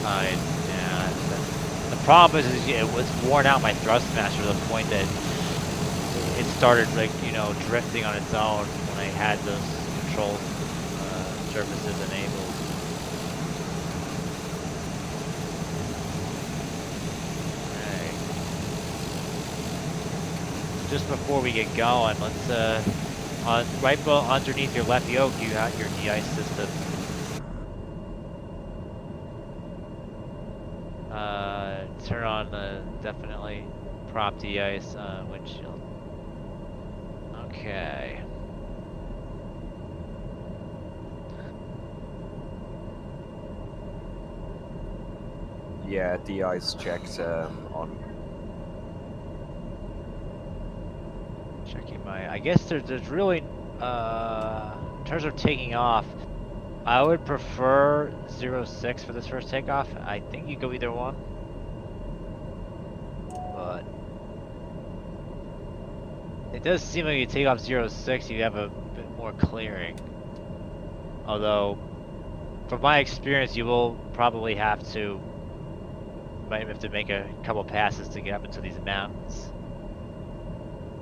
Yeah. The problem is it was worn out my thrustmaster to the point that it started like drifting on its own when I had those control surfaces enabled. Alright. Just before we get going, let's right underneath your left yoke you got your de-ice system. Turn on the definitely prop de-ice windshield. Okay. Yeah, de-ice checked on. Checking my. I guess there's really in terms of taking off, I would prefer 06 for this first takeoff. I think you go either one. But it does seem like you take off 06, you have a bit more clearing. Although, from my experience, you will probably might have to make a couple passes to get up into these mountains.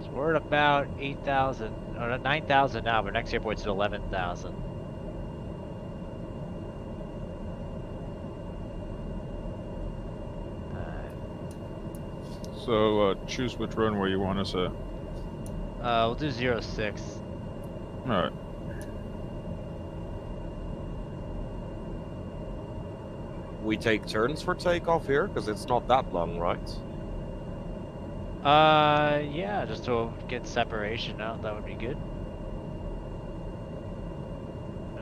So we're at about 8,000, or 9,000 now, but next airport's at 11,000. So choose which runway you want us at. We'll do 06. Alright. We take turns for takeoff here, because it's not that long, right? Yeah, just to get separation out, that would be good.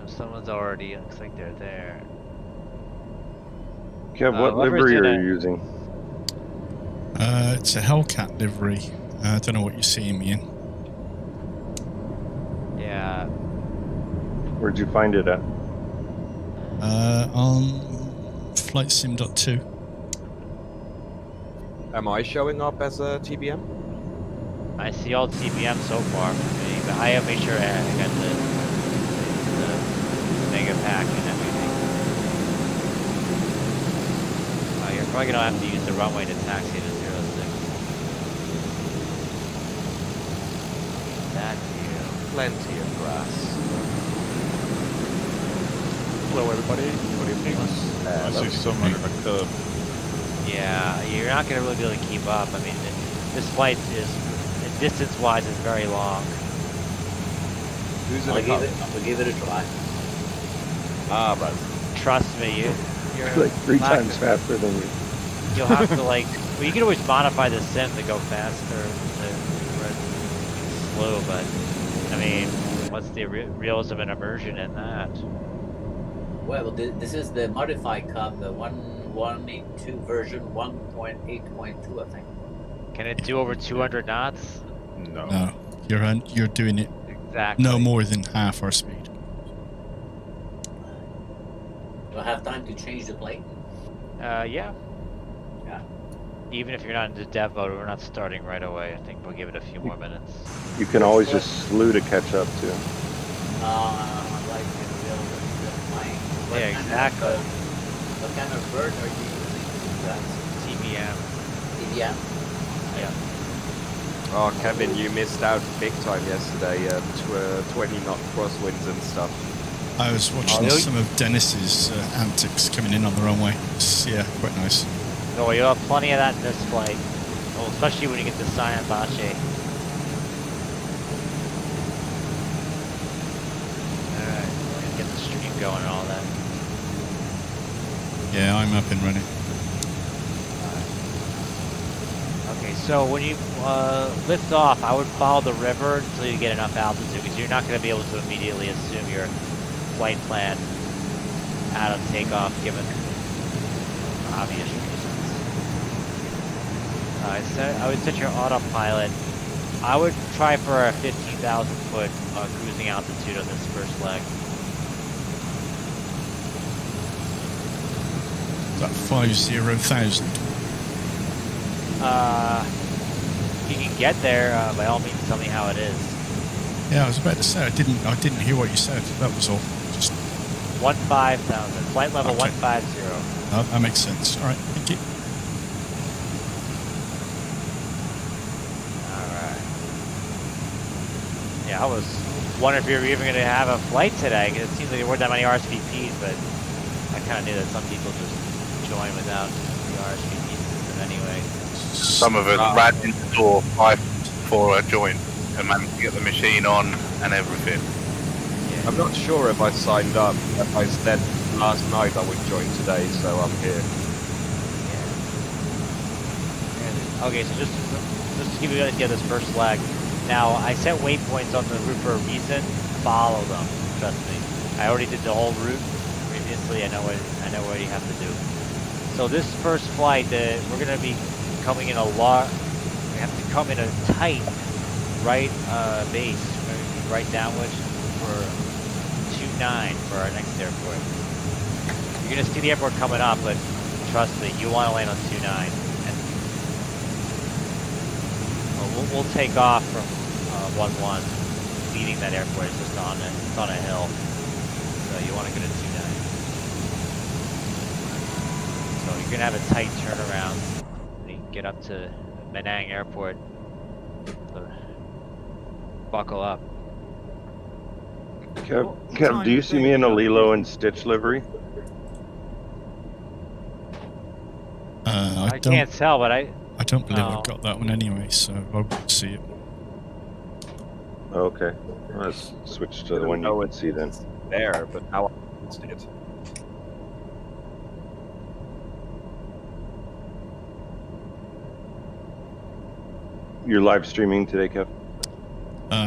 Someone's already, looks like they're there. Kev, what livery are you using? It's a Hellcat livery. I don't know what you're seeing me in. Yeah. Where'd you find it at? On FlightSim.2. Am I showing up as a TBM? I see all TBM so far for me, but I have to make sure I got the mega pack and everything. You're probably gonna have to use the runway to taxi to 06. That view. Plenty of grass. Hello everybody, good evening. I see someone in the curb. Yeah, you're not gonna really be able to keep up. I mean, this flight is, distance-wise, is very long. Who's in I'll the car? give it a try. Ah, but Trust me, you're Like 3 not times faster than you. You'll have to well, you can always modify the sim to go faster, to slow, but I mean, what's the realism and immersion in that? Well, this is the modified Cub, the 1.82 version 1.8.2, I think. Can it do over 200 knots? No. No, you're doing it Exactly. no more than half our speed. Do I have time to change the plane? Yeah. Yeah. Even if you're not into dev mode, we're not starting right away. I think we'll give it a few more minutes. You can always just slew to catch up to. I like to build the plane. Yeah, exactly. What kind of bird are you using? TBM. TBM? Yeah. oh, Kevin, you missed out big time yesterday. 20 knot crosswinds and stuff. I was watching some of Dennis's antics coming in on the runway. Yeah, quite nice. No, you'll have plenty of that in this flight. Well, especially when you get to Sayanbache. Alright, get the stream going and all that. Yeah, I'm up and running. Okay, so when you lift off, I would follow the river until you get enough altitude, because you're not going to be able to immediately assume your flight plan out of takeoff, given obvious reasons. I would set your autopilot. I would try for a 15,000 foot cruising altitude on this first leg. That 50,000. You can get there. By all means, tell me how it is. Yeah, I was about to say I didn't hear what you said. That was all. Just 15,000. Flight level Okay. 150. That makes sense. All right, thank you. Alright. Yeah, I was wondering if you were even going to have a flight today, because it seems like there weren't that many RSVPs, but I kind of knew that some people just join without the RSVP system anyway. Some of us ran into the door right before I joined and managed to get the machine on and everything. Yeah. I'm not sure if I signed up. I said last night I would join today, so I'm here. Yeah. Okay, so just to give you guys this first leg. Now, I set waypoints on the route for a reason. Follow them. Trust me. I already did the whole route previously. I know what you have to do. So this first flight, we're gonna be coming in a lot. We have to come in a tight right base, right downwind for 29 for our next airport. You're gonna see the airport coming up, but trust me, you want to land on 29. And we'll take off from 11, leaving that airport. It's just on a hill, so you want to go to 29. So you're gonna have a tight turnaround when you get up to Penang Airport. So buckle up. Kev, do you see me in a Lilo and Stitch livery? I can't tell, but I don't believe Oh. I've got that one anyway, so I won't see it. Okay. Let's switch to the one you can see then. There, but now I can see it. You're live streaming today, Kev?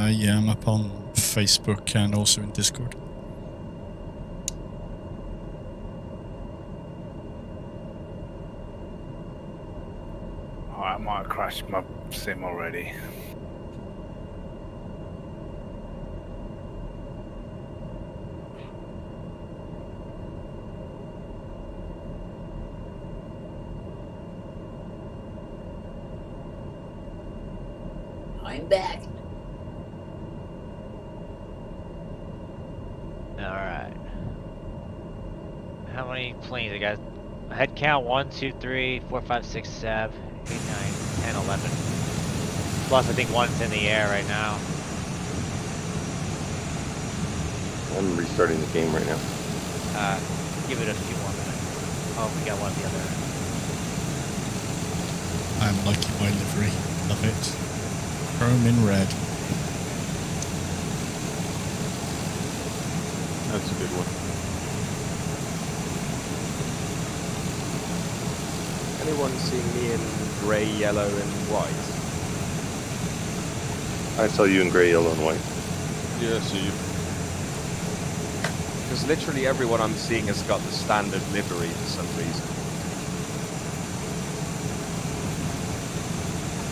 Yeah, I'm up on Facebook and also in Discord. Oh, I might have crashed my sim already. I'm back. Alright. How many planes I got? Head count 1, 2, 3, 4, 5, 6, 7, 8, 9, 10, 11. Plus I think one's in the air right now. I'm restarting the game right now. Give it a few more minutes. Oh, we got one the other. I'm liking my livery. Love it. Chrome in red. That's a good one. Anyone seeing me in grey, yellow, and white? I saw you in gray, yellow, and white. Yeah, so you. Because literally everyone I'm seeing has got the standard livery for some reason.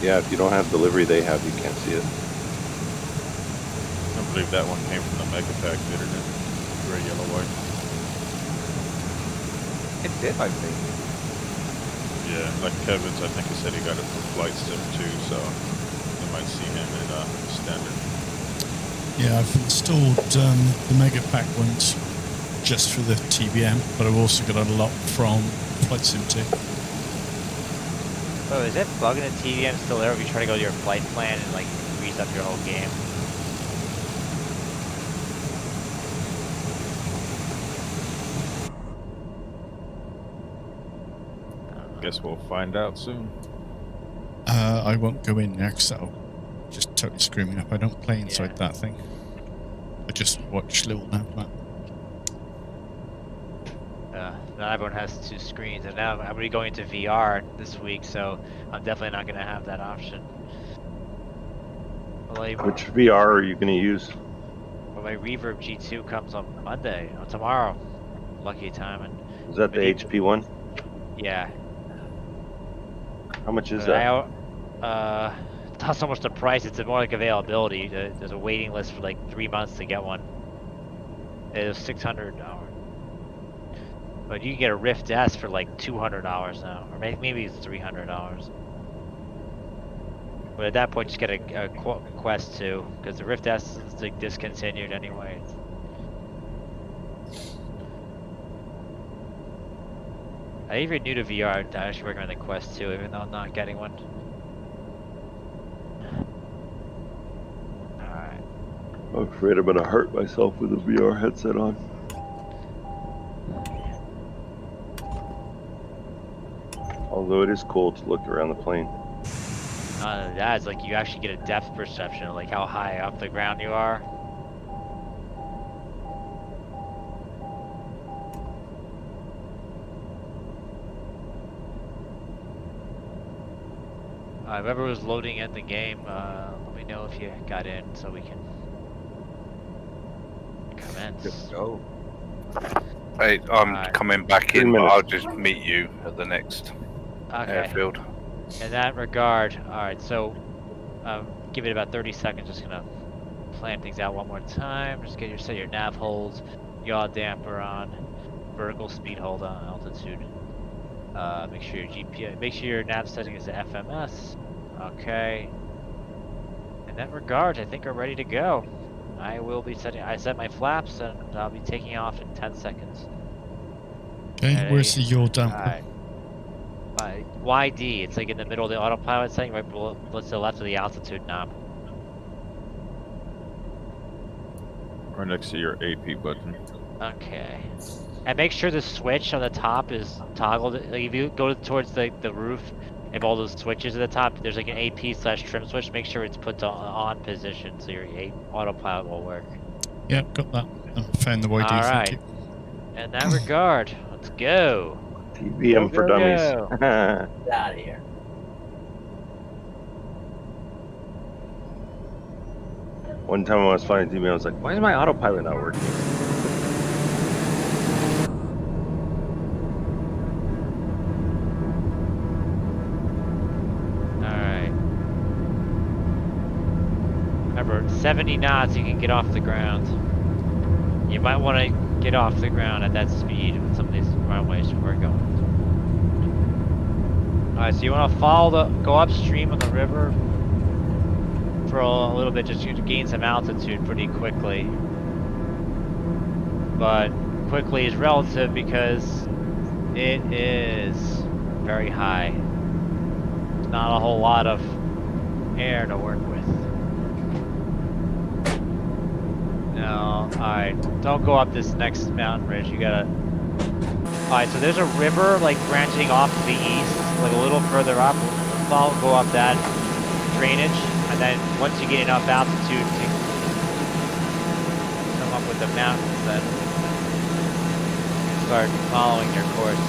Yeah, if you don't have the livery they have, you can't see it. I believe that one came from the Mega Pack, didn't it? Gray, yellow, white. It did, I think. Yeah, like Kevin's, I think he said he got it from Flight Sim too, so you might see him in standard. Yeah, I've installed the Mega Pack ones just for the TBM, but I've also got a lot from Flight Sim too. Oh, is that bug in the TVM still there if you try to go to your flight plan and like freeze up your whole game? Guess we'll find out soon. I won't go in there because that'll just totally screw me up. I don't play inside that thing. I just watch little map. Now everyone has 2 screens, and now I'm going to be going into VR this week, so I'm definitely not going to have that option. Which VR are you going to use? Well, my Reverb G2 comes on Monday, or tomorrow. Lucky timing. Is that the HP one? Yeah. How much is that? It's not so much the price, it's more like availability. There's a waiting list for like 3 months to get one. It's $600. But you can get a Rift S for like $200 now, or maybe it's $300. But at that point, just get a Quest 2, because the Rift S is like discontinued anyway. If you're new to VR, I actually recommend the Quest 2, even though I'm not getting one. Alright. I'm afraid I'm gonna hurt myself with a VR headset on. Although it is cool to look around the plane. That is like you actually get a depth perception of like how high off the ground you are. Whoever was loading in the game, let me know if you got in so we can commence. Good to go. Hey, I'm Alright. coming back 3 in, but minutes. I'll just meet you at the next Okay. airfield. In that regard, alright, so give it about 30 seconds, just gonna plan things out one more time. Just set your nav holds, yaw damper on, vertical speed hold on, altitude. Make sure your GPS, make sure your nav setting is FMS. Okay. In that regard, I think we're ready to go. I set my flaps and I'll be taking off in 10 seconds. Okay, where's the yaw damper? Alright. YD, it's like in the middle of the autopilot setting, right below, to the left of the altitude knob. Right next to your AP button. Okay. And make sure the switch on the top is toggled. Like if you go towards the roof, if all those switches at the top, there's like an AP/trim switch. Make sure it's put to on position so your autopilot will work. Yep, got that. I found the YD, All thank right. you. In that regard, let's go. TVM for Go, dummies. Get out of here. One time I was flying TVM, I was like, why is my autopilot not working? Alright. Remember, 70 knots you can get off the ground. You might want to get off the ground at that speed with some of these runways we're going. Alright, so you want to go upstream on the river for a little bit just to gain some altitude pretty quickly. But quickly is relative because it is very high. There's not a whole lot of air to work with. No, alright, don't go up this next mountain ridge, you gotta... Alright, so there's a river like branching off to the east, like a little further up. Go up that drainage, and then once you get enough altitude to come up with the mountains, then start following your course.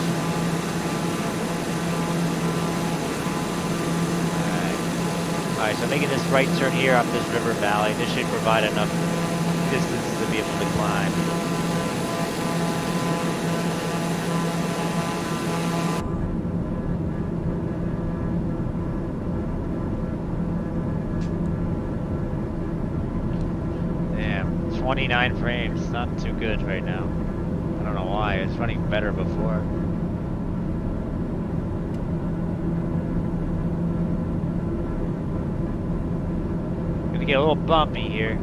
Alright, so making this right turn here up this river valley, this should provide enough distance to be able to climb. Damn, 29 frames, not too good right now. I don't know why, it's running better before. Gonna get a little bumpy here.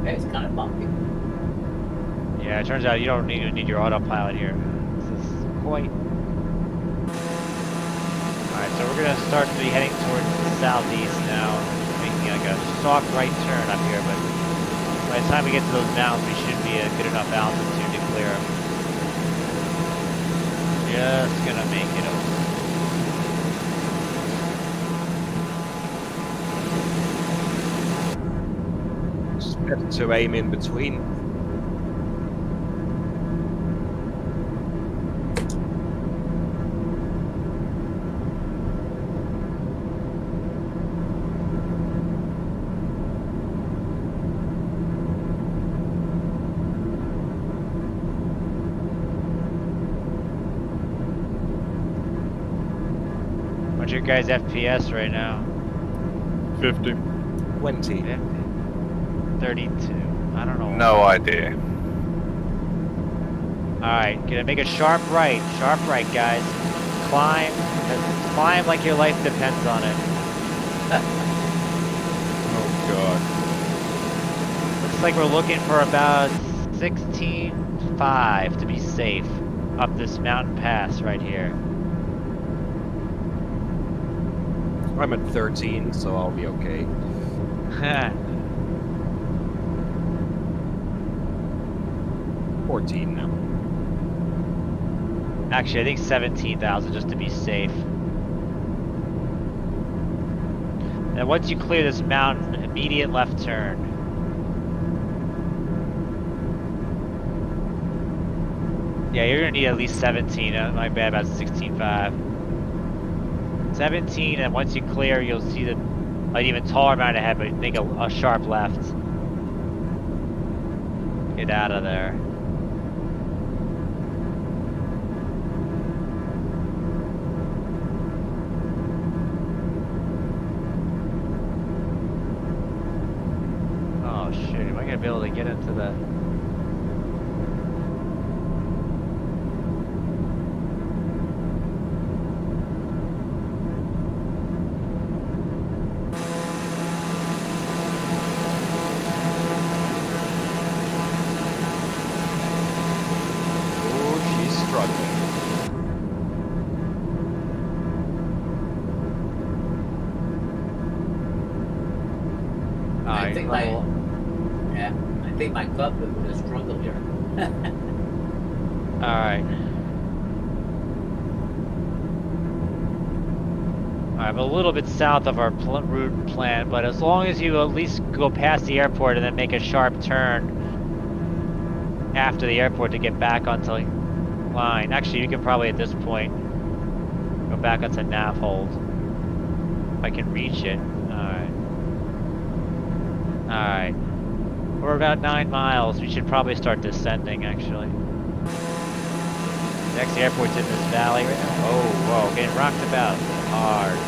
Hey, it's kind of bumpy. Yeah, it turns out you don't need your autopilot here. This is quite... Alright, so we're gonna start to be heading towards the southeast now. Making like a soft right turn up here, but by the time we get to those mountains, we should be at good enough altitude to clear them. Just gonna make it over. To aim in between. What's your guys' FPS right now? 50. 20. 32. I don't know. No idea. Alright, gonna make a sharp right, guys. Climb like your life depends on it. Oh god. Looks like we're looking for about 16.5 to be safe. up this mountain pass right here. I'm at 13, so I'll be okay. 14 now. Actually, I think 17,000 just to be safe. And once you clear this mountain, immediate left turn. Yeah, you're gonna need at least 17. My bad, about 16.5. 17, and once you clear, you'll see the an even taller amount ahead, but make a sharp left. Get out of there. Oh shit, am I gonna be able to get into the... I think I think my club would struggle here. Alright. I'm a little bit south of our route plan, but as long as you at least go past the airport and then make a sharp turn after the airport to get back onto line. Actually, you can probably at this point go back onto Navhold. If I can reach it. Alright. Alright. We're about 9 miles. We should probably start descending, actually. Next airport's in this valley right now. Oh, whoa, getting rocked about hard.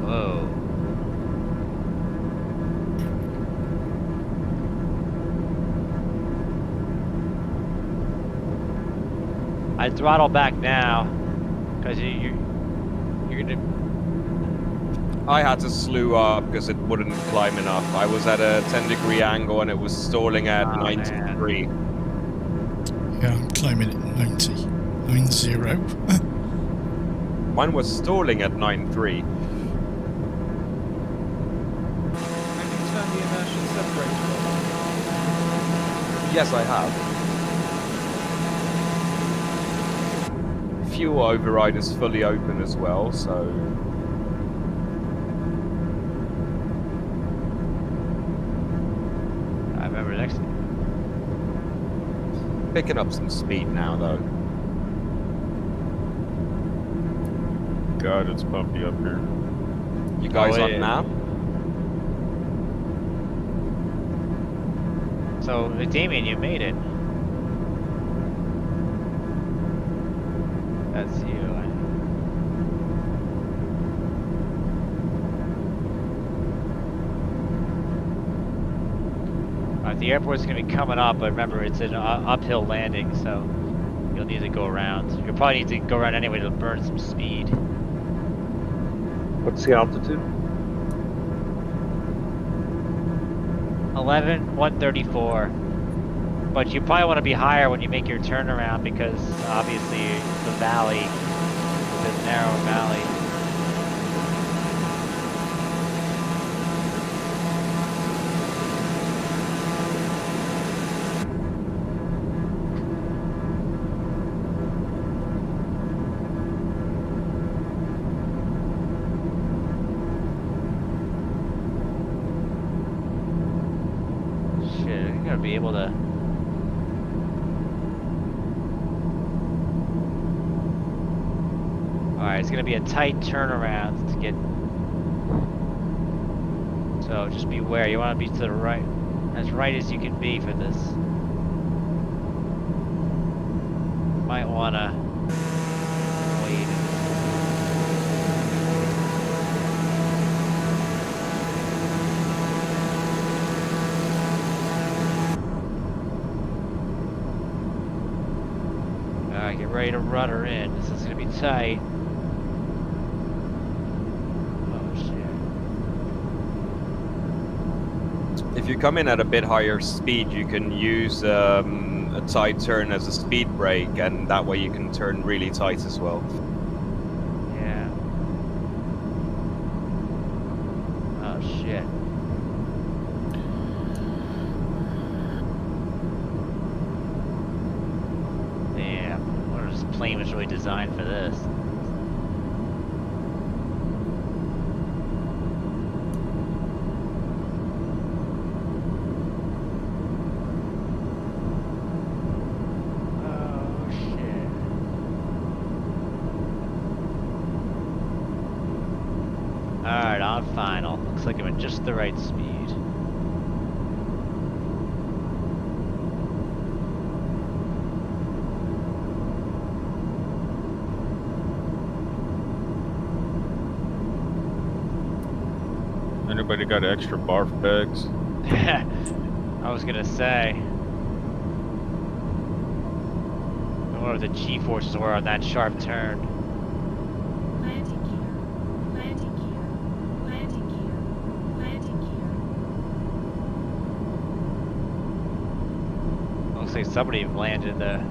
Whoa. I'd throttle back now, because you're gonna... I had to slew up because it wouldn't climb enough. I was at a 10-degree angle and it was stalling at 93. Yeah, I'm climbing at 90. 90. Mine was stalling at 93. Have you turned the inertial separator off? Yes, I have. Fuel override is fully open as well, so... I remember next... Picking up some speed now, though. God, it's bumpy up here. You guys on yeah. now? So, Damien, you made it. That's you. The airport's going to be coming up, but remember, it's an uphill landing, so you'll need to go around. You'll probably need to go around anyway to burn some speed. What's the altitude? 134. But you probably want to be higher when you make your turnaround because obviously the valley, the narrow valley. Shit, I'm gonna be able to. Alright, it's gonna be a tight turnaround to get. So just beware, you wanna be to the right, as right as you can be for this. Might wanna wait. Alright, get ready to rudder in. This is gonna be tight. Oh shit. If you come in at a bit higher speed, you can use a tight turn as a speed brake, and that way you can turn really tight as well. Yeah. Oh shit. Damn. I wonder if this plane was really designed for this. Oh shit. Alright, on final. Looks like I'm at just the right speed. Anybody got extra barf bags? I was gonna say. I wonder what the G-forces were on that sharp turn. Landing gear. Landing gear. Landing gear. Landing gear. Looks like somebody landed the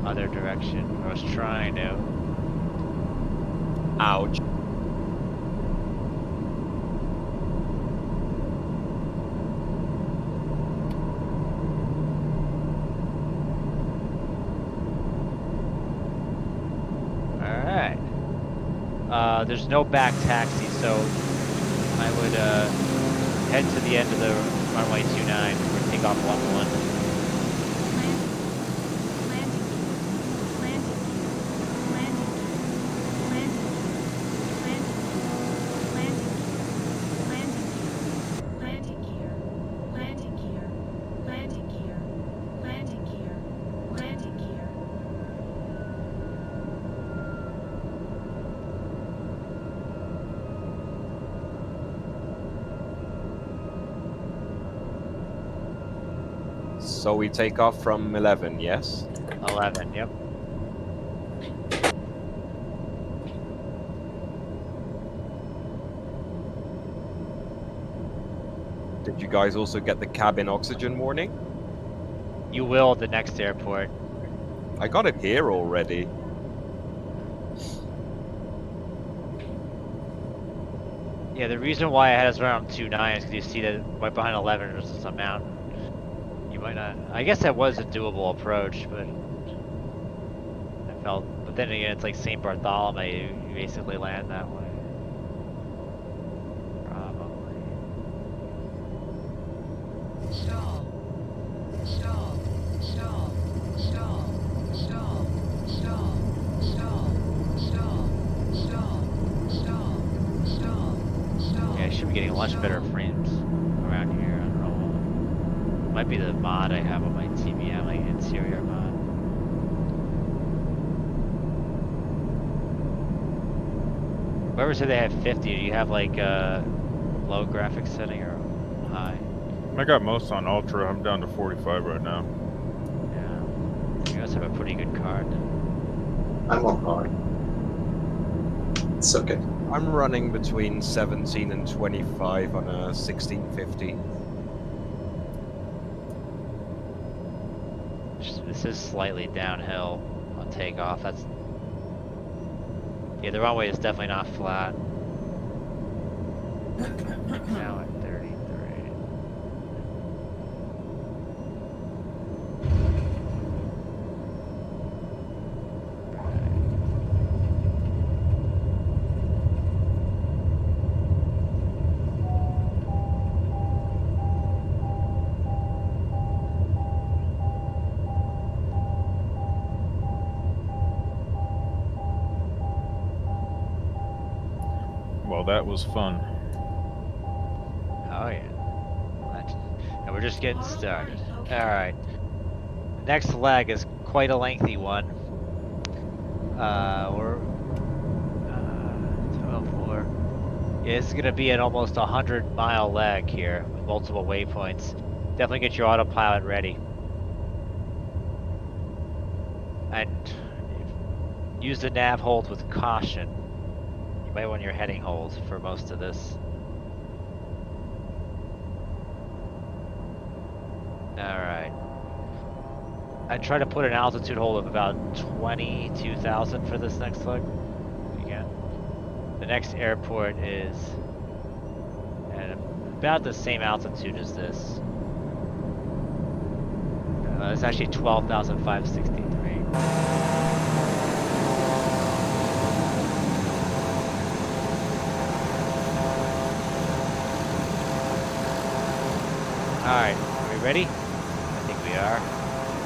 other direction, or was trying to. Ouch. Alright. There's no back taxi, so I would head to the end of the runway 29 or take off 11. Landing gear. Landing gear. Landing gear. Landing gear. Landing gear. Landing gear. Landing gear. Landing gear. So we take off from 11, yes? 11, yep. Did you guys also get the cabin oxygen warning? You will at the next airport. I got it here already. Yeah, the reason why I had us around 29 is because you see that right behind 11 there's some mountain. You might not. I guess that was a doable approach, but I felt. But then again, it's like St. Bartholomew. You basically land that way. Probably. Stall. Stall. Stall. Stall. Stall. Stall. Stall. Stall. Stall. Stall. Stall. Stall. Yeah, I should be getting much better frames around here. I don't know. Might be the mod I have on my TBM, like interior mod. Whoever said they had 50, do you have like a low graphics setting or high? I got most on ultra. I'm down to 45 right now. Yeah. You guys have a pretty good card. I'm on high. It's okay. I'm running between 17 and 25 on a 1650. This is slightly downhill on takeoff. That's yeah. The runway is definitely not flat. Now at 33. Well, that was fun. Oh yeah. And we're just getting started. Alright. Next leg is quite a lengthy one. We're 12-4. Yeah, this is gonna be an almost 100-mile leg here with multiple waypoints. Definitely get your autopilot ready. And use the nav hold with caution. You might want your heading hold for most of this. Alright. I try to put an altitude hold of about 22,000 for this next leg. If you can. The next airport is at about the same altitude as this. It's actually 12,563. Alright, are we ready? I think we are.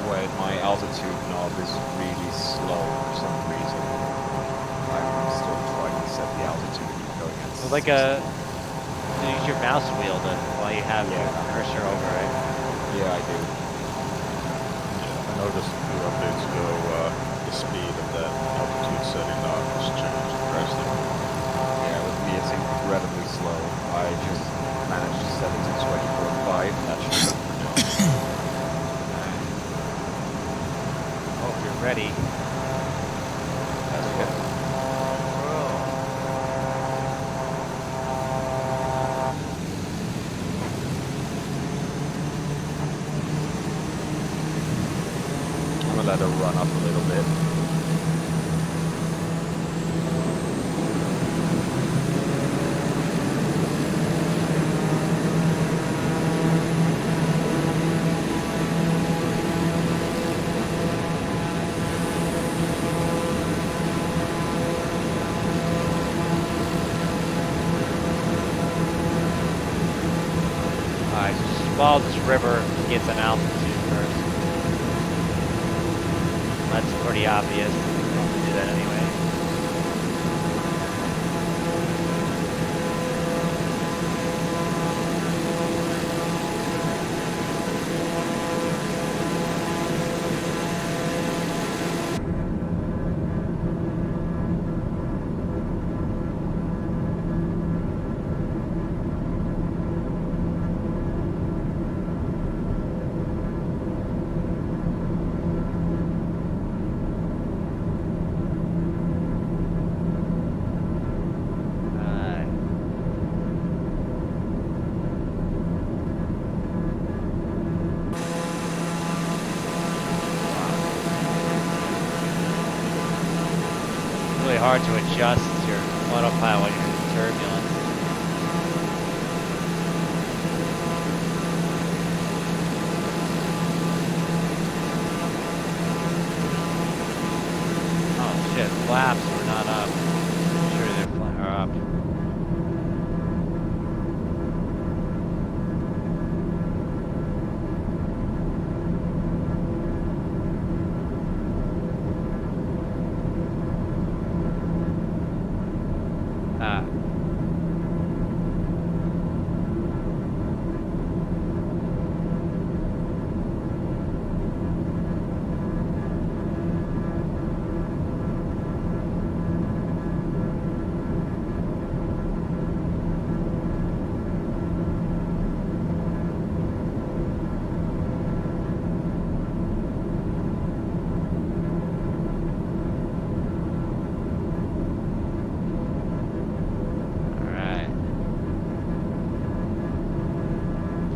Wait, my altitude knob is really slow for some reason. I'm still trying to set the altitude going at So like use your mouse wheel while you have your cursor over it. Yeah, I do. Yeah, I noticed a few updates ago, the speed of that altitude setting knob has changed drastically. Yeah, with me it's incredibly slow. I just managed to set it to 24.5. That should be Oh, if you're ready. That's good. I'm gonna let her run up a little bit. Alright, so just follow this river, get some altitude first. That's pretty obvious. I'll have to do that anyway. Really hard to adjust your autopilot when you're in turbulence. Oh shit, flaps were not up. I'm sure they're up.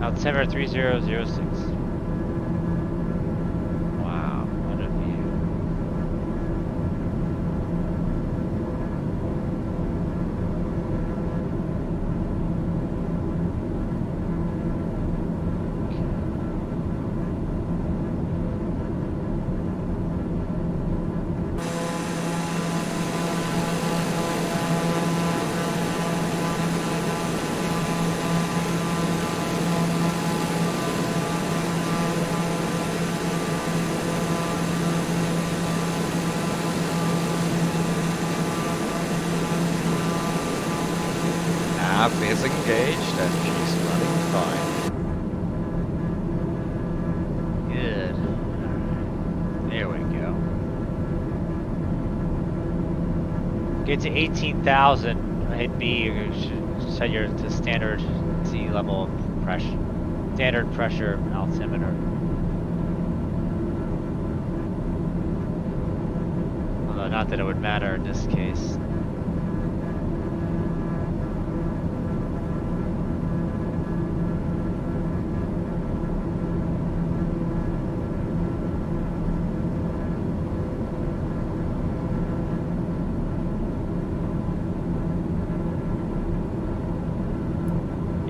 Altimeter 3006. Wow, what a view. Nav is engaged and she's running fine. Good. There we go. Get to 18,000. Hit B. You should set your to standard sea level pressure, standard pressure altimeter. Although not that it would matter in this case.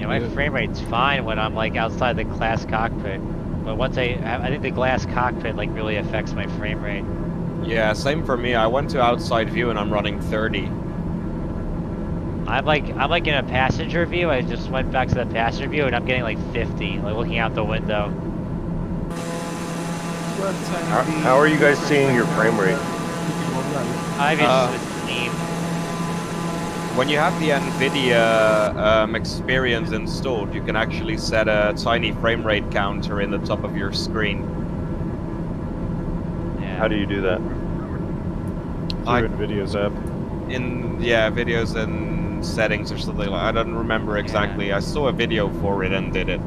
Yeah, my frame rate's fine when I'm like outside the glass cockpit, but once I think the glass cockpit like really affects my frame rate. Yeah, same for me. I went to outside view and I'm running 30. I'm like in a passenger view. I just went back to the passenger view and I'm getting like 50, like looking out the window. How are you guys seeing your frame rate? I just Steam. When you have the NVIDIA experience installed, you can actually set a tiny frame rate counter in the top of your screen. Yeah. How do you do that? Through NVIDIA's app. Videos and settings or something like. I don't remember exactly. I saw a video for it and did it.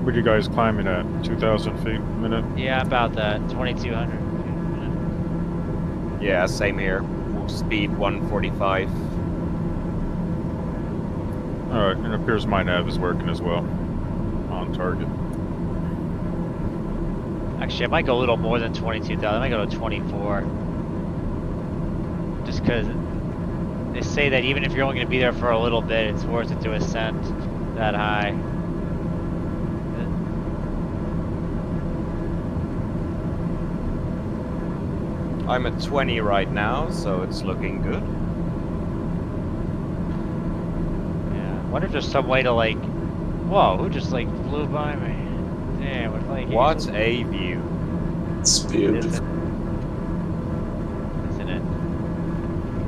What are you guys climbing at? 2,000 feet a minute? Yeah, about that. 2,200. Yeah, same here. Speed 145. Alright, it appears my nav is working as well. On target. Actually, I might go a little more than 22,000. I might go to 24. Just because they say that even if you're only going to be there for a little bit, it's worth it to ascend that high. I'm at 20 right now, so it's looking good. Yeah. I wonder if there's some way to like... Whoa, who just like flew by me? Damn, what like... What a view. It's beautiful. Isn't it?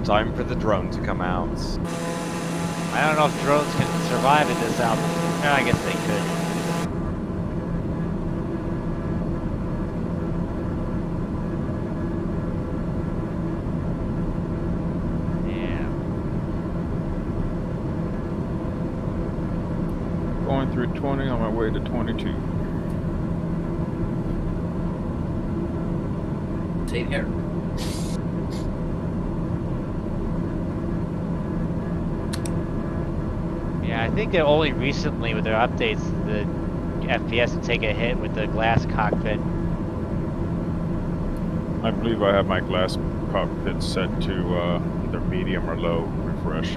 Time for the drone to come out. I don't know if drones can survive at this altitude. No, I guess they could. Going through 20 on my way to 22. Same here. Yeah, I think that only recently with their updates, the FPS would take a hit with the glass cockpit. I believe I have my glass cockpit set to either medium or low refresh.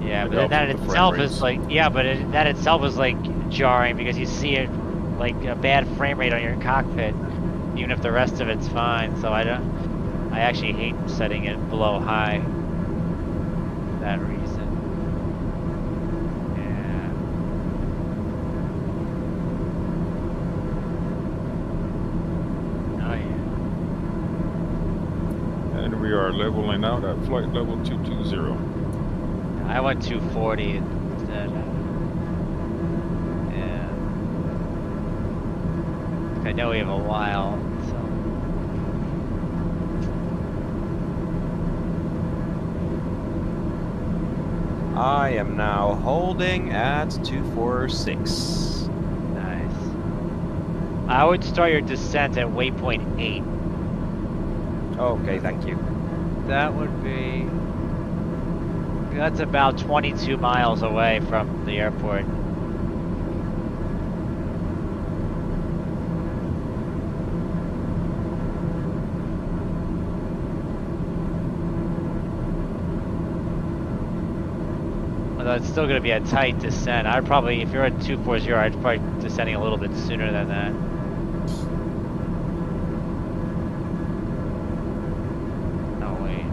Yeah, It but helps that with the frame itself rates. is like, yeah, but that itself is like jarring because you see it like a bad frame rate on your cockpit, even if the rest of it's fine. So I actually hate setting it below high for that reason. Yeah. Oh yeah. And we are leveling out at flight level 220. I went 240 instead. Yeah. I know we have a while, so. I am now holding at 246. Nice. I would start your descent at waypoint 8. Okay, thank you. That would be... That's about 22 miles away from the airport. Although it's still going to be a tight descent. I'd probably, if you're at 240, I'd probably descending a little bit sooner than that. Oh, wait.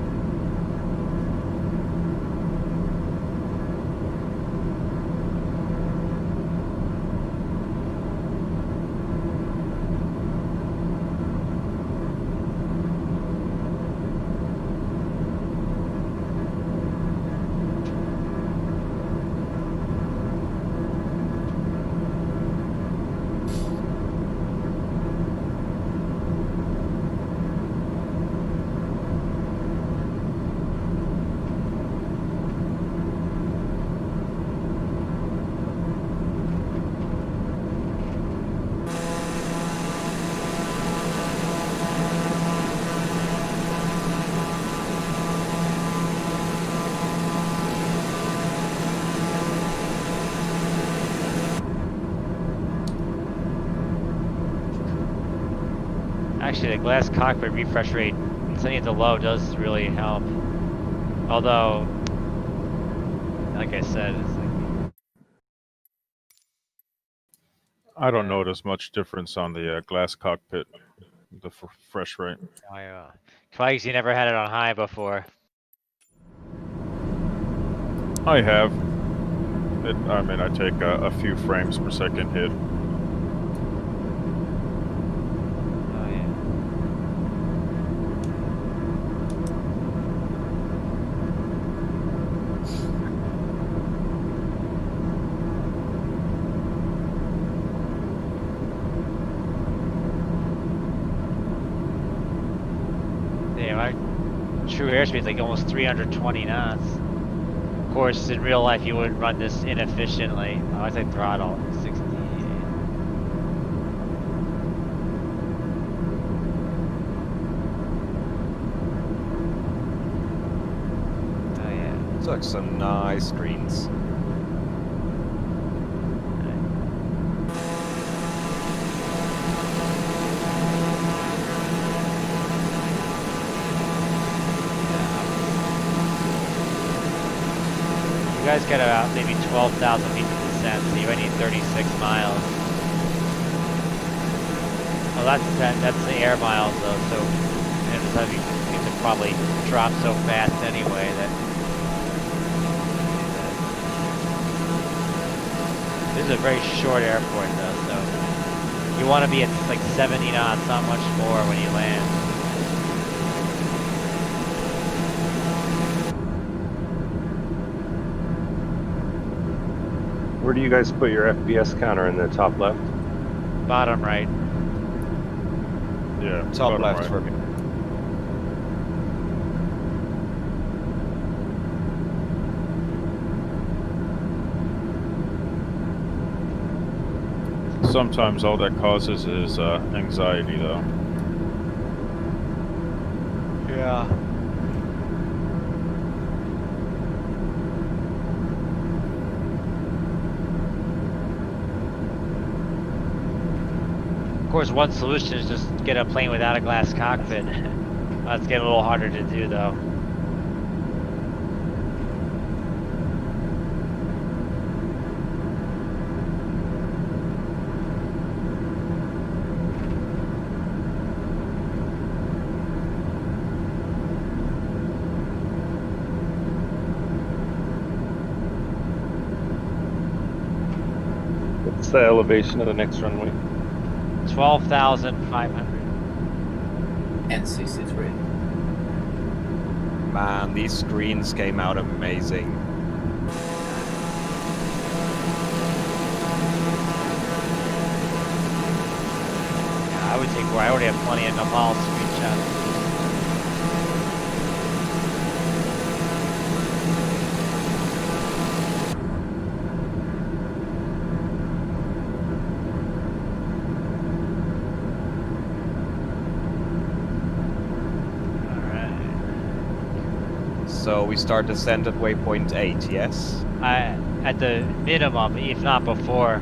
Actually, the glass cockpit refresh rate Setting it to low does really help. Although, like I said, it's like, I don't notice much difference on the glass cockpit, the fresh rate. probably 'cause you never had it on high before. I have. I mean, I take a few frames per second hit. Oh yeah. Yeah, my true airspeed is like almost 320 knots. Of course, in real life, you wouldn't run this inefficiently. Oh, I say throttle 60. Oh yeah. Took some nice screens. You guys get about maybe 12,000 feet of descent, so you only need 36 miles. Well, that's the air miles though, so you could probably drop so fast anyway that. This is a very short airport though, so you want to be at like 70 knots, not much more when you land. Where do you guys put your FPS counter, in the top left? Bottom right. Yeah, Top bottom left right. for me. Sometimes all that causes is anxiety, though. Yeah. Of course, one solution is just get a plane without a glass cockpit. That's getting a little harder to do, though. What's the elevation of the next runway? 12,500. And 63. Man, these screens came out amazing. Yeah, I would take more. I already have plenty of Nepal screenshots. So we start descent at waypoint 8, yes? At the minimum, if not before.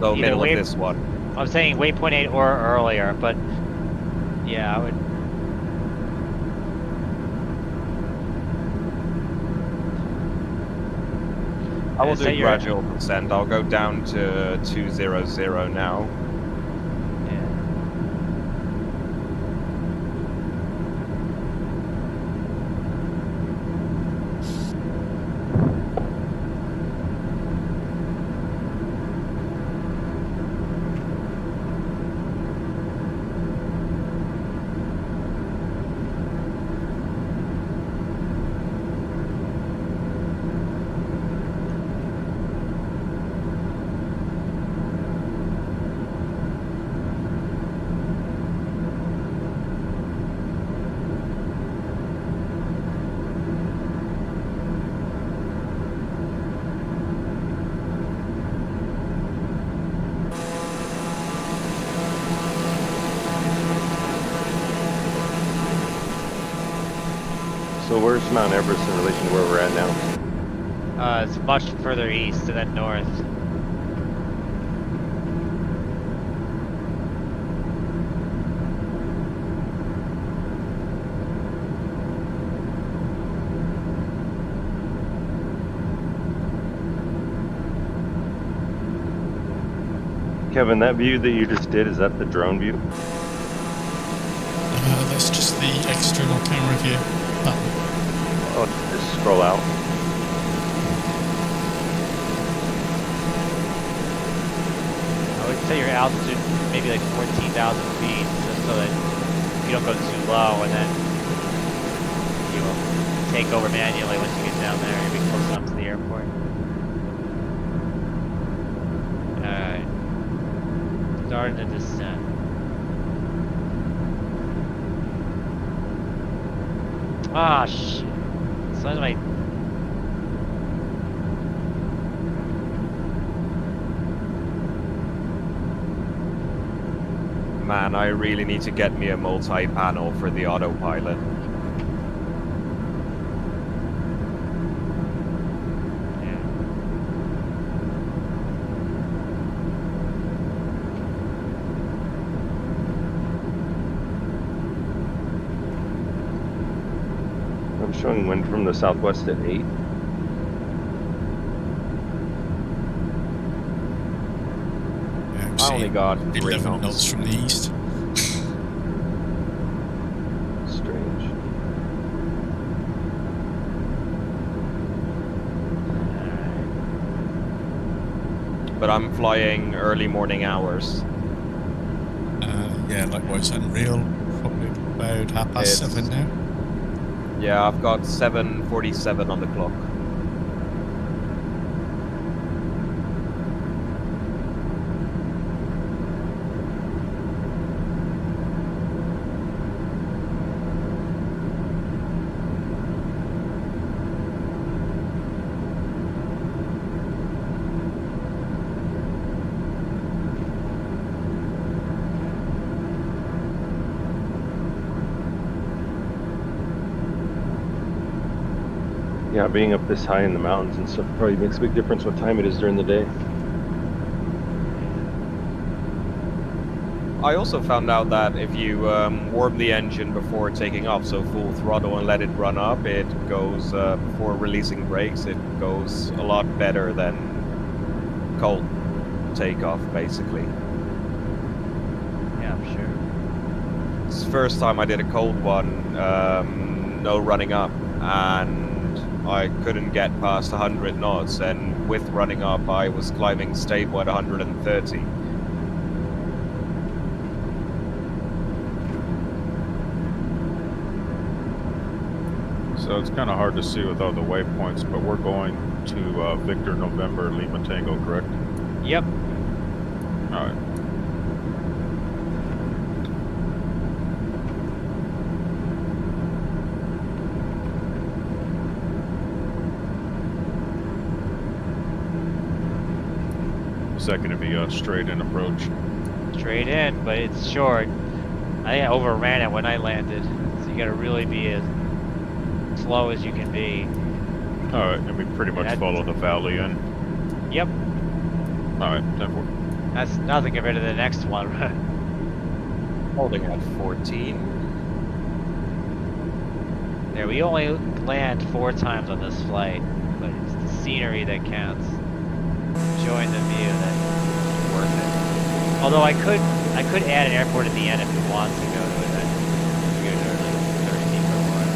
So Either middle of way- this one. I'm saying waypoint 8 or earlier, but yeah, I would. I will Set do your- gradual descent. I'll go down to 200 now. Yeah. So where's Mount Everest in relation to where we're at now? It's much further east and then north. Kevin, that view that you just did, is that the drone view? That's just the external camera view. Button. Oh, just scroll out. I would say your altitude maybe like 14,000 feet, just so that you don't go too low, and then you will take over manually once you get down there. You'll be close enough to the airport. Alright. Starting to descend. Ah, shit. So my... Man, I really need to get me a multi-panel for the autopilot. I'm showing wind from the southwest at 8. Yeah, I'm I only seeing got 3 11 knots knots. from the east. Strange. But I'm flying early morning hours. Yeah, likewise unreal. Probably about 7:30 now. Yeah, I've got 7:47 on the clock. Yeah, being up this high in the mountains and stuff probably makes a big difference what time it is during the day. I also found out that if you warm the engine before taking off, so full throttle and let it run up, it goes, before releasing brakes, it goes a lot better than cold takeoff, basically. Yeah, I'm sure. It's the first time I did a cold one, no running up, and I couldn't get past 100 knots, and with running up, I was climbing stable at 130. So it's kind of hard to see with all the waypoints, but we're going to Victor November Lima Tango, correct? Yep. All right. Is that going to be a straight in approach? Straight in, but it's short. I think I overran it when I landed, so you gotta really be as slow as you can be. All right, and we pretty much follow the valley in. Yep. All right, 10-4. That's nothing compared to the next one. Holding at 14. There, we only land 4 times on this flight, but it's the scenery that counts. Enjoying the view that's worth it. Although I could add an airport at the end if we want to go to it. We're like thirsty for more.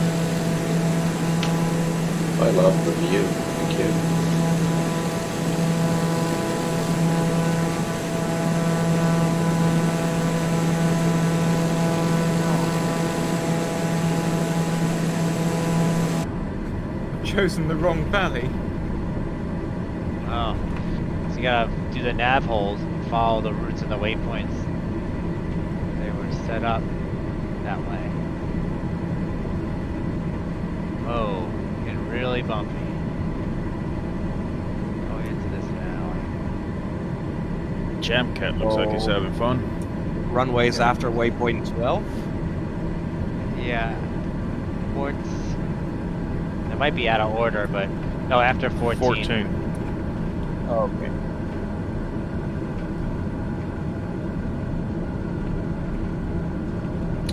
I love the view. Thank you. I've chosen the wrong valley. Oh. So you gotta do the nav holes and follow the routes and the waypoints. They were set up that way. Whoa, getting really bumpy. Going into this valley. Jamcat looks like he's having fun. Runways after waypoint 12? Yeah. Ports. It might be out of order, but no, after 14. 14. Oh, okay.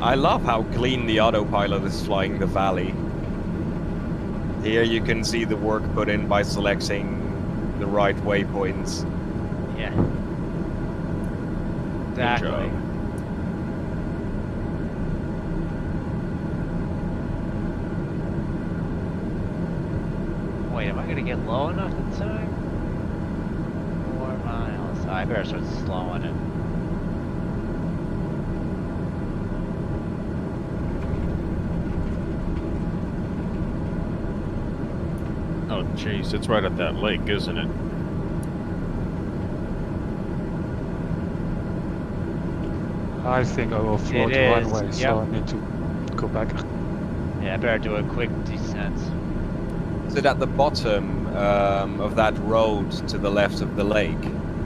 I love how clean the autopilot is flying the valley. Here you can see the work put in by selecting the right waypoints. Yeah. Exactly. job. Wait, am I gonna get low enough in time? 4 miles. Oh, I better start slowing it. Oh, jeez, it's right at that lake, isn't it? I think I will float It the is, runway, yep. so I need to go back. Yeah, I better do a quick descent. Is it at the bottom of that road to the left of the lake?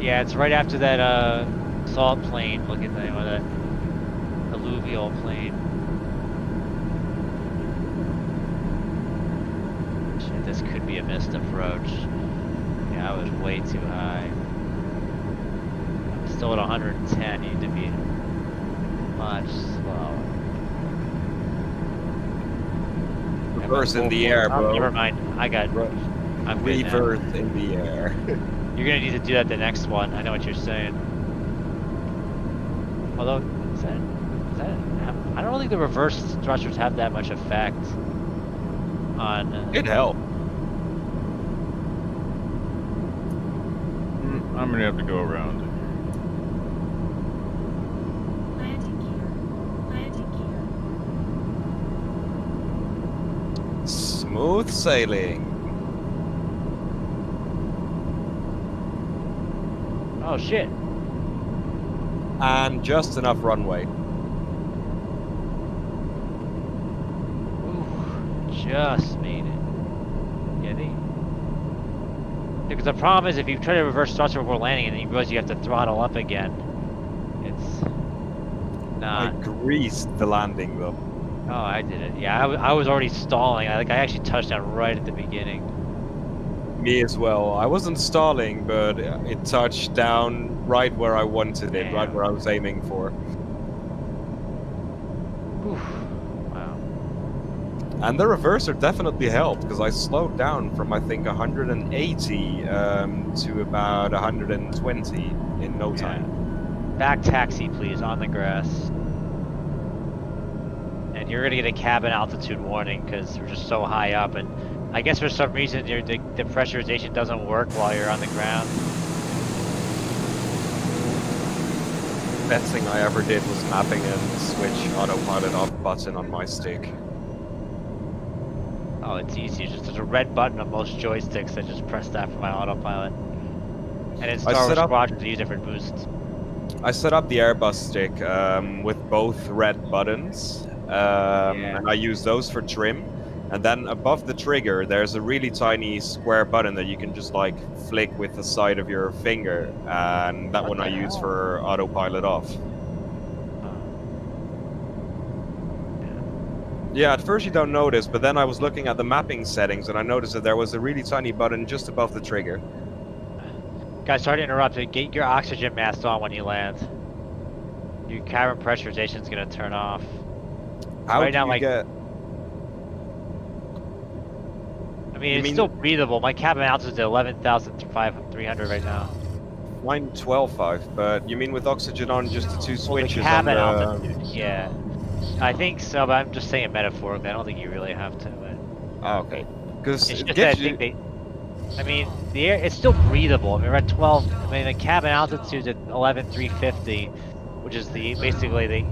Yeah, it's right after that salt plain. Look at that, or that alluvial plain. Shit, this could be a missed approach. Yeah, I was way too high. I'm still at 110. Need to be much slower. Reverse in the air, Oh, bro. never mind. I'm good now. Reverse in the air. You're gonna need to do that the next one. I know what you're saying. Although, is that? I don't think the reverse thrusters have that much effect on. It'd help. I'm gonna have to go around. Landing gear. Landing gear. Smooth sailing. Oh shit! And just enough runway. Ooh, just made it. Because the problem is, if you try to reverse thruster before landing, and then you realize you have to throttle up again, it's I not. greased the landing though. Oh, I did it. Yeah, I was already stalling. I actually touched down right at the beginning. Me as well. I wasn't stalling, but it touched down right where I wanted it, right where I was aiming for. Oof. Wow. And the reverser definitely helped, because I slowed down from, I think, 180 to about 120 in no time. Back taxi, please, on the grass. And you're gonna get a cabin altitude warning because we're just so high up, and I guess for some reason the pressurization doesn't work while you're on the ground. Best thing I ever did was mapping and switch autopilot off button on my stick. Oh, it's easy. There's a red button on most joysticks. I just press that for my autopilot. And in Star Wars Squadrons, you use different boosts. I set up the Airbus stick with both red buttons, and I use those for trim. And then above the trigger, there's a really tiny square button that you can just like flick with the side of your finger, and that one I use for autopilot off. Yeah, at first you don't notice, but then I was looking at the mapping settings and I noticed that there was a really tiny button just above the trigger. Guys, sorry to interrupt. Get your oxygen mask on when you land. Your cabin pressurization is gonna turn off. How right do now, you get? I mean, it's still breathable. My cabin altitude is 11,300 right now. Mine 12.5, but you mean with oxygen on, just the two switches the cabin on the... altitude, yeah. I think so, but I'm just saying metaphorically. I don't think you really have to. But... Oh, okay. Because it's just that I think they. I mean, the air, it's still breathable. I mean, we're at 12. I mean, the cabin altitude at 11,350, which is basically the.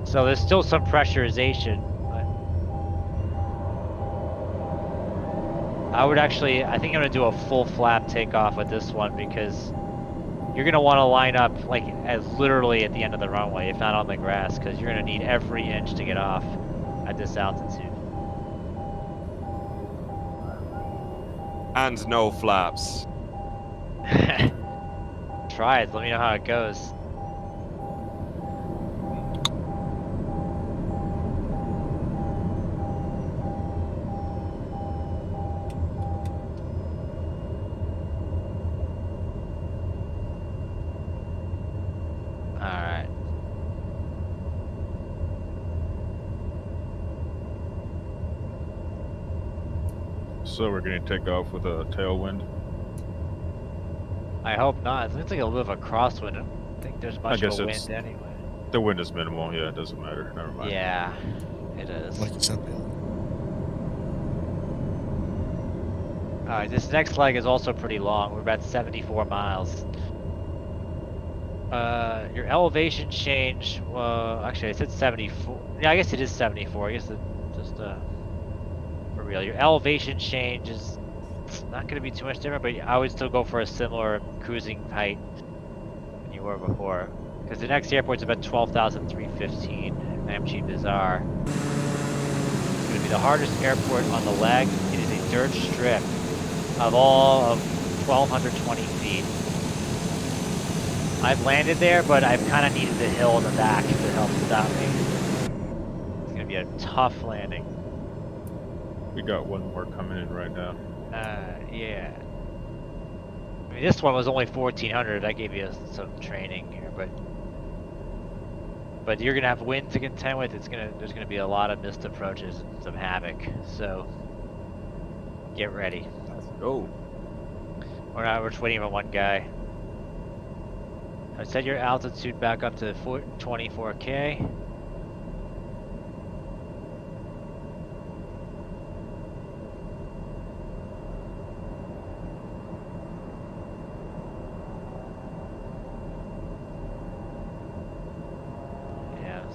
So there's still some pressurization. But I would actually, I think I'm gonna do a full flap takeoff with this one because you're gonna want to line up like as literally at the end of the runway, if not on the grass, because you're gonna need every inch to get off at this altitude. And no flaps. Try it. Let me know how it goes. Alright. So we're going to take off with a tailwind. I hope not. It looks like a little bit of a crosswind. think there's I much guess of a it's wind anyway. the wind is minimal. Yeah, it doesn't matter. Never mind. Yeah, it is. Like you said, Bill. Alright, this next leg is also pretty long. We're about 74 miles. Your elevation change, actually I said 74. Yeah, I guess it is 74. I guess it just, for real. Your elevation change is not going to be too much different, but I would still go for a similar cruising height than you were before. Because the next airport's about 12,315, Namche Bazaar. It's going to be the hardest airport on the leg. It is a dirt strip of all of 1,220 feet. I've landed there, but I've kind of needed the hill in the back to help stop me. It's going to be a tough landing. We got one more coming in right now. Yeah. I mean, this one was only 1,400. I gave you some training here, but you're gonna have wind to contend with. There's gonna be a lot of missed approaches and some havoc. So get ready. Let's go. We're just waiting for one guy. I set your altitude back up to 24K.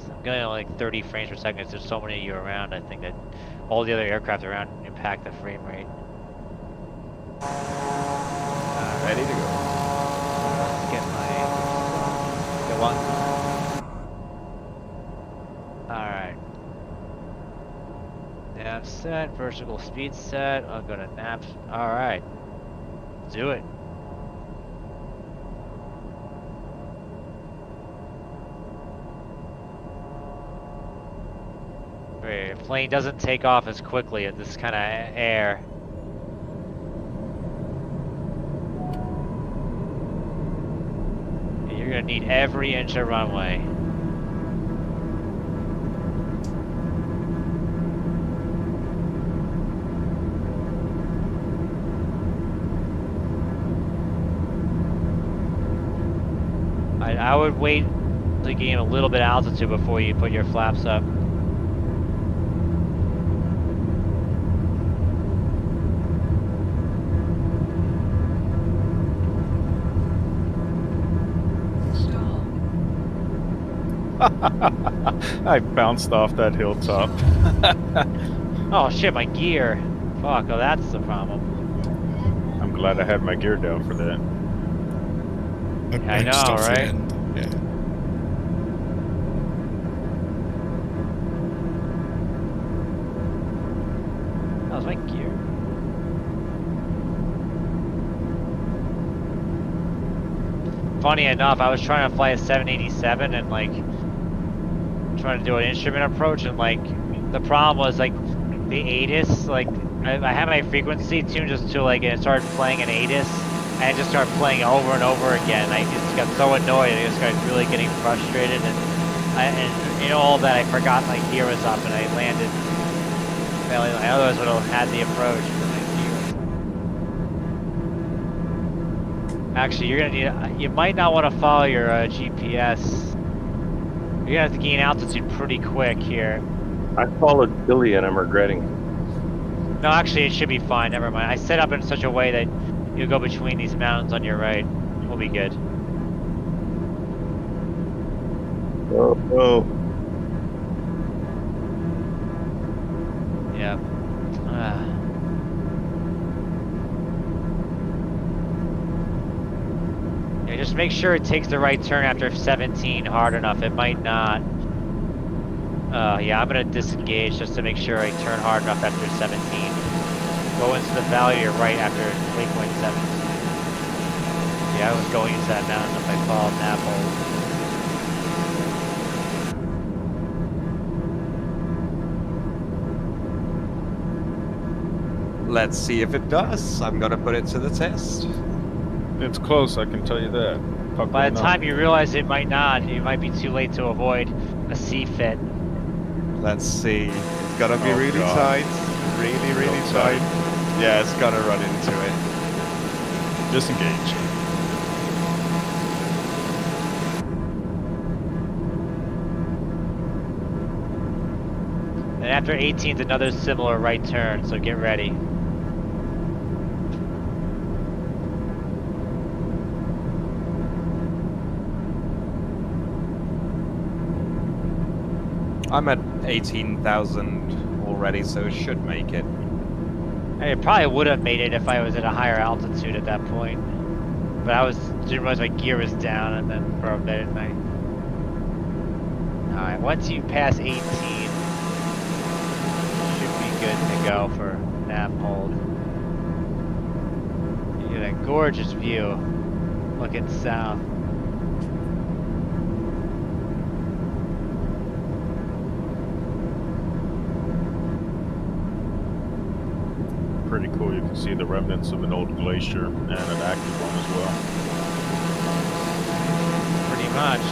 I'm getting like 30 frames per second. There's so many of you around. I think that all the other aircraft around impact the frame rate. Ready to go. Let's get my go on. All right. Nav set. Vertical speed set. I'll go to nav. All right. Do it. The plane doesn't take off as quickly at this kind of air. You're gonna need every inch of runway. I would wait to gain a little bit of altitude before you put your flaps up. I bounced off that hilltop. Oh shit, my gear. Fuck, oh that's the problem. I'm glad I had my gear down for that. Yeah, I know, right? Yeah. That was my gear. Funny enough, I was trying to fly a 787 and like trying to do an instrument approach, and like the problem was like the ATIS, like I had my frequency tuned just to like, and it started playing an ATIS, and it just started playing over and over again. I just got so annoyed. I just got really getting frustrated, and in all that I forgot my gear was up, and I landed. I otherwise would have had the approach, but my gear. Actually, you're gonna need. You might not want to follow your GPS. You're gonna have to gain altitude pretty quick here. I followed Billy and I'm regretting. No, actually, it should be fine. Never mind. I set up in such a way that you'll go between these mountains on your right. We'll be good. Oh, oh. Yeah. Yeah, just make sure it takes the right turn after 17 hard enough. It might not. Yeah, I'm gonna disengage just to make sure I turn hard enough after 17. Go into the valley to your right after waypoint 7. Yeah, I was going into that mountain if I followed Nepal. Let's see if it does. I'm gonna put it to the test. It's close, I can tell you that. By the time you realize it might not, you might be too late to avoid a C-fit. Let's see. It's gonna be Oh, really God. tight. Really tight. Yeah, it's gonna run into it. Disengage. And after 18 is another similar right turn, so get ready. I'm at 18,000 already, so it should make it. I probably would have made it if I was at a higher altitude at that point. But I didn't realize my gear was down, and then for a bit, Alright, once you pass 18, should be good to go for nav hold. You get a gorgeous view looking south. Pretty cool. You can see the remnants of an old glacier and an active one as well. Pretty much.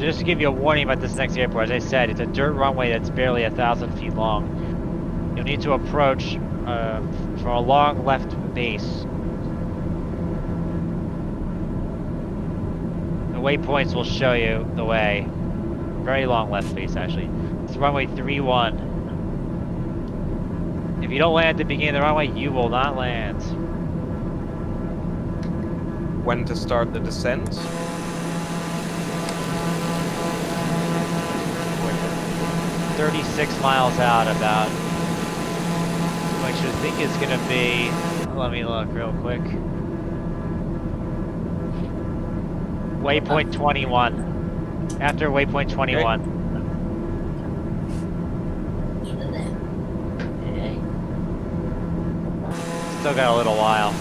Just to give you a warning about this next airport, as I said, it's a dirt runway that's barely 1,000 feet long. You'll need to approach from a long left base. The waypoints will show you the way. Very long left base, actually. It's runway 31. If you don't land at the beginning of the runway, you will not land. When to start the descent? 36 miles out about, which I think is going to be, let me look real quick. Waypoint 21. After waypoint 21. Okay. Still got a little while.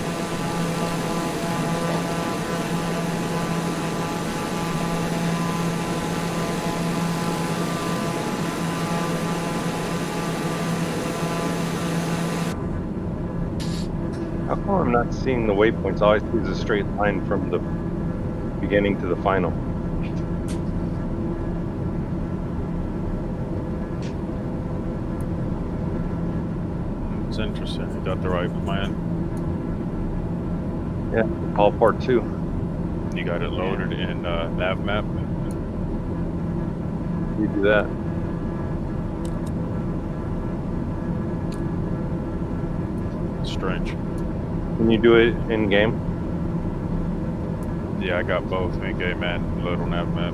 How come I'm not seeing the waypoints? All I see is a straight line from the beginning to the final. It's interesting. You got the right plan. Yeah, all part 2. You got it loaded in nav map. You do that. Strange. Can you do it in game? Yeah, I got both in game and load on nav map.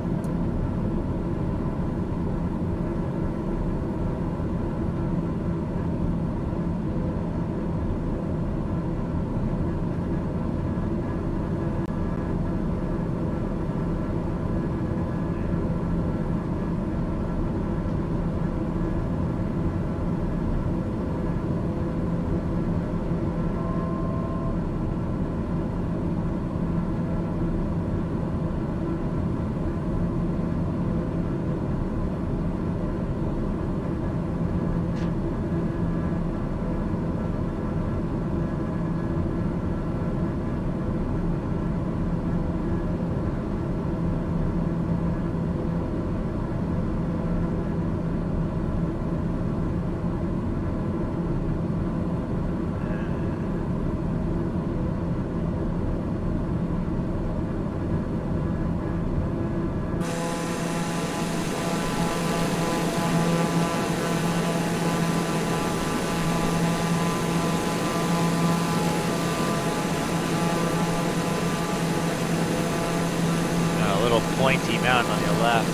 Pointy mountain on your left.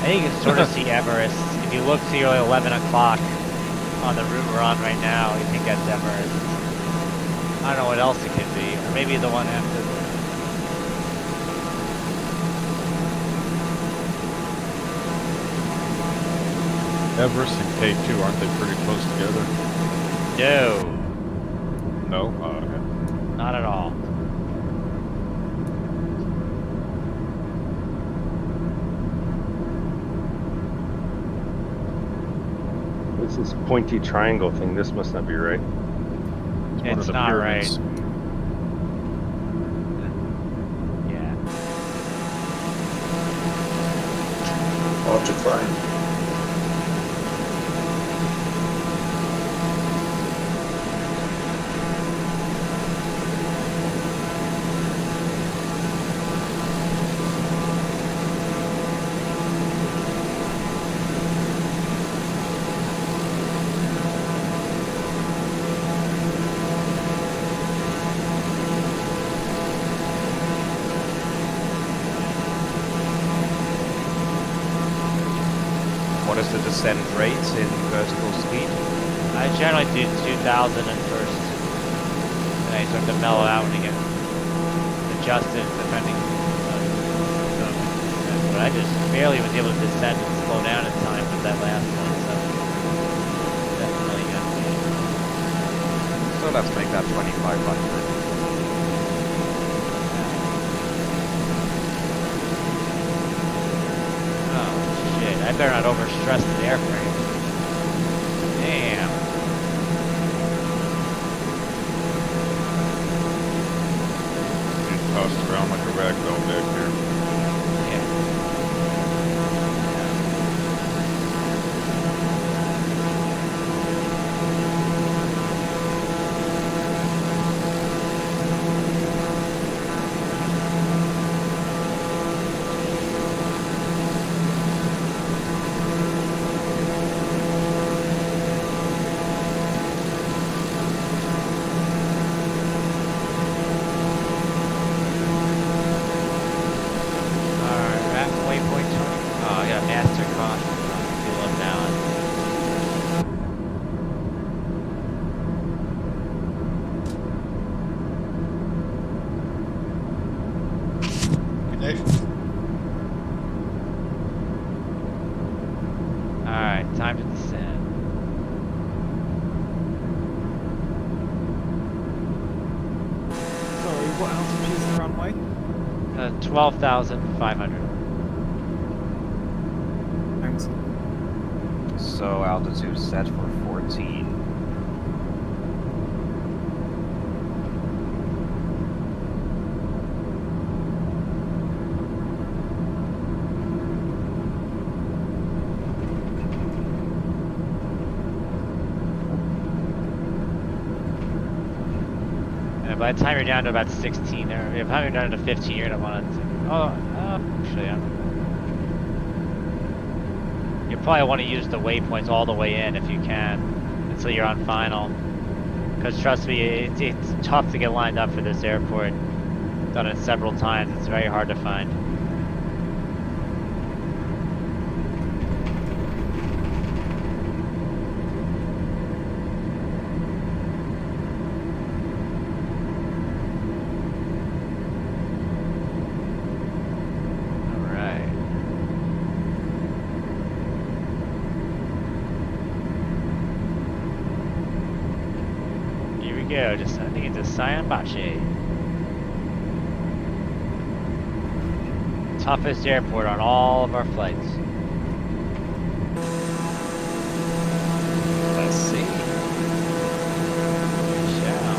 I think you can sort of see Everest. If you look to your 11 o'clock on the route we're on right now, you think that's Everest. I don't know what else it could be. Or maybe the one after the... Everest and K2, aren't they pretty close together? No, No? Oh, okay. not at all. It's this pointy triangle thing. This must not be right. It's one of It's the not pyramids. right. Yeah. Hard to climb. What is the descent rate in vertical speed? I generally do 2,000 at first. And I start to mellow out when you get adjusted depending on but I just barely was able to descend and slow down in time with that last one, so definitely got me. So let's make that 2,500. Oh shit, I better not overstress the airframe. Damn. It tossed around like a ragdoll back here. Yeah. Alright, we're at waypoint 20. Oh, I got a master caution. Fuel imbalance. Good day. Alright, time to descend. Sorry, what altitude is the runway? 12,500. Thanks. So altitude set for 14. And by the time you're down to about 16, or by the time you're down to 15, you're gonna want to. Actually, you probably want to use the waypoints all the way in if you can, until you're on final. Because trust me, it's tough to get lined up for this airport. Done it several times. It's very hard to find. Alright. Here we go, descending into Sayambache. Toughest airport on all of our flights. Let's see. We shall.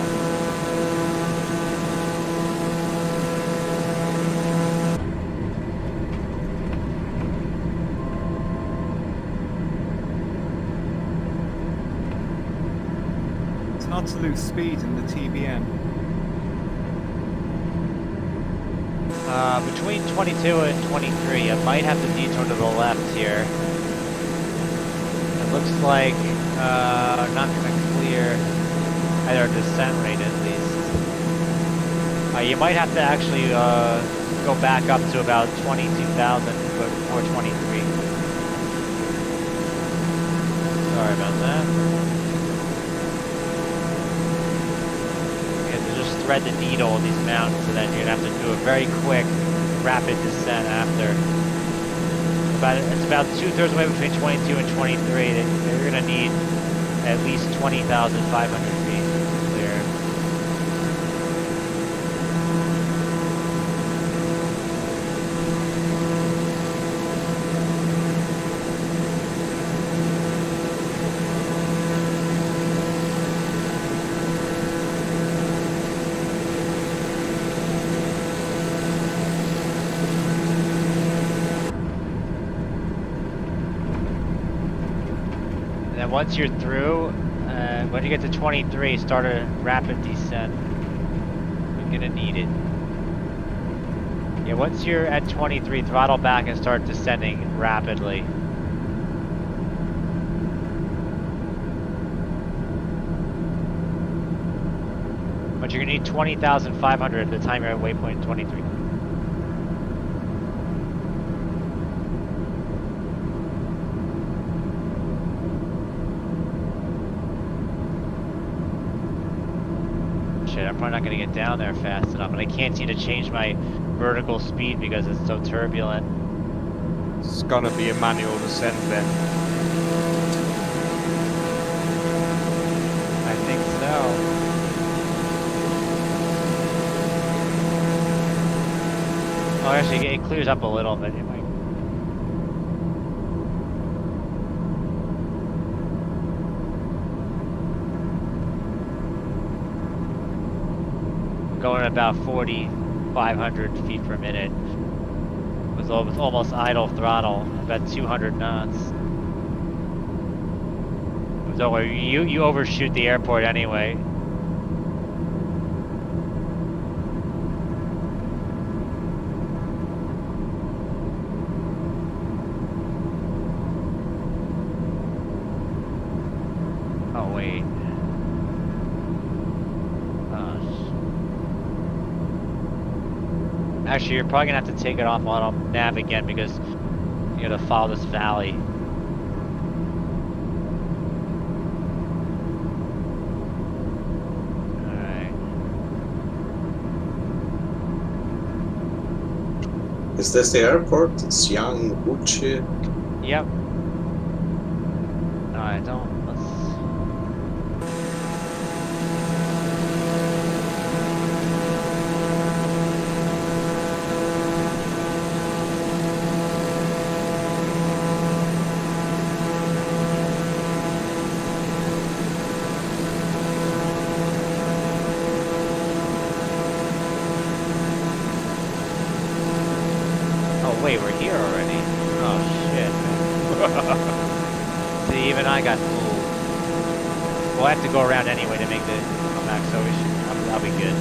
It's hard to lose speed in the TBM. Between 22 and 23, I might have to detour to the left here. It looks like not going to clear at our descent rate at least. You might have to actually go back up to about 22,000 before 23. Sorry about that. You have to just thread the needle on these mountains, and then you're going to have to do a very quick, rapid descent after. It's about 2/3 of the way between 22 and 23. You're going to need at least 20,500 feet to clear. And then once you're through, when you get to 23, start a rapid descent. You're gonna need it. Yeah, once you're at 23, throttle back and start descending rapidly. But you're gonna need 20,500 at the time you're at waypoint 23. Shit, I'm probably not gonna get down there fast enough, and I can't seem to change my vertical speed because it's so turbulent. It's gonna be a manual descent then. I think so. Oh, actually, it clears up a little bit. It might... Going at about 4,500 feet per minute with almost idle throttle, about 200 knots. Don't worry, you overshoot the airport anyway. Oh wait. Actually, you're probably gonna have to take it off auto nav again because you gotta follow this valley. Alright. Is this the airport? It's Young Uchi. Yep. Alright, let's... Wait, we're here already? Oh shit. See, even I got fooled. We'll have to go around anyway to make the comeback, so that'll be good.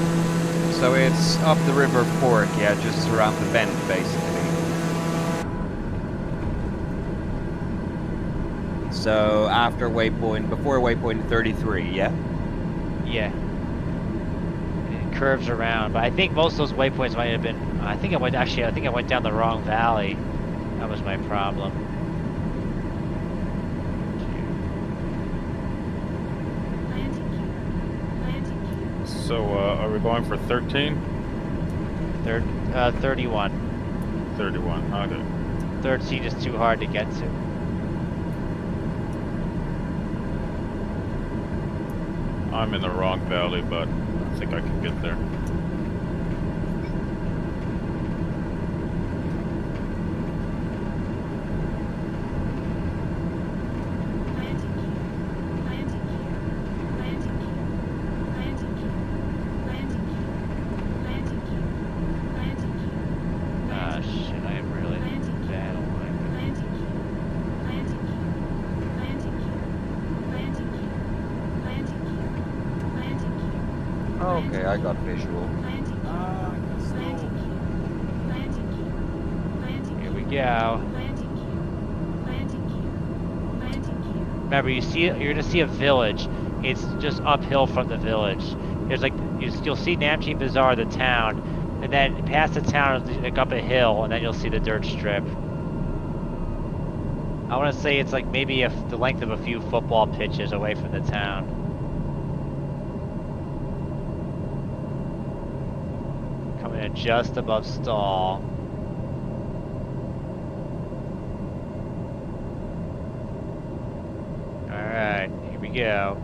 So it's up the River Fork, yeah, just around the bend, basically. So after waypoint, before waypoint 33, yeah? Yeah. It curves around, but I think most of those waypoints might have been. I think I went down the wrong valley. That was my problem. So, are we going for 13? 31. 31, okay. 13 is too hard to get to. I'm in the wrong valley, but I think I can get there. Okay, I got visual. Here we go. Remember, you're gonna see a village. It's just uphill from the village. There's like you'll see Namche Bazaar, the town, and then past the town, like up a hill, and then you'll see the dirt strip. I want to say it's like maybe the length of a few football pitches away from the town. Coming in just above stall. Alright, here we go.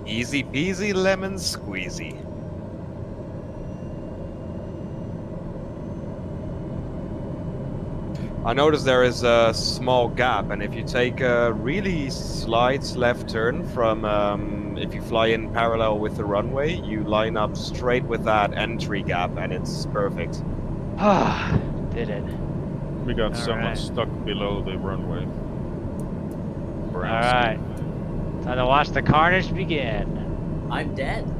Easy peasy lemon squeezy. I noticed there is a small gap, and if you take a really slight left turn from, if you fly in parallel with the runway, you line up straight with that entry gap, and it's perfect. Ah, did it. We got All someone right. stuck below the runway. Brown All right. Time to watch the carnage begin. I'm dead. skin.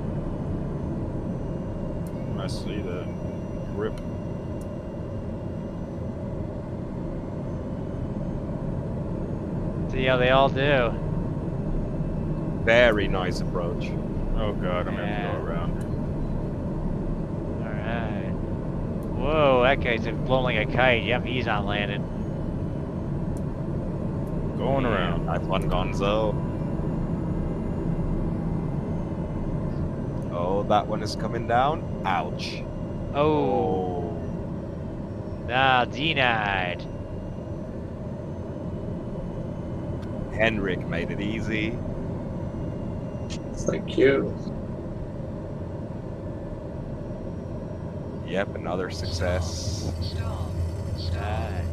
I see that. Rip. See how they all do. Very nice approach. Oh god, I'm gonna have to Yeah. go around. Alright. Whoa, that guy's blown like a kite. Yep, he's not landing. Going around. Nice one, Gonzo. Oh, that one is coming down. Ouch. Oh. Nah, denied. Henrik made it easy. Thank you. Yep, another success. Alright.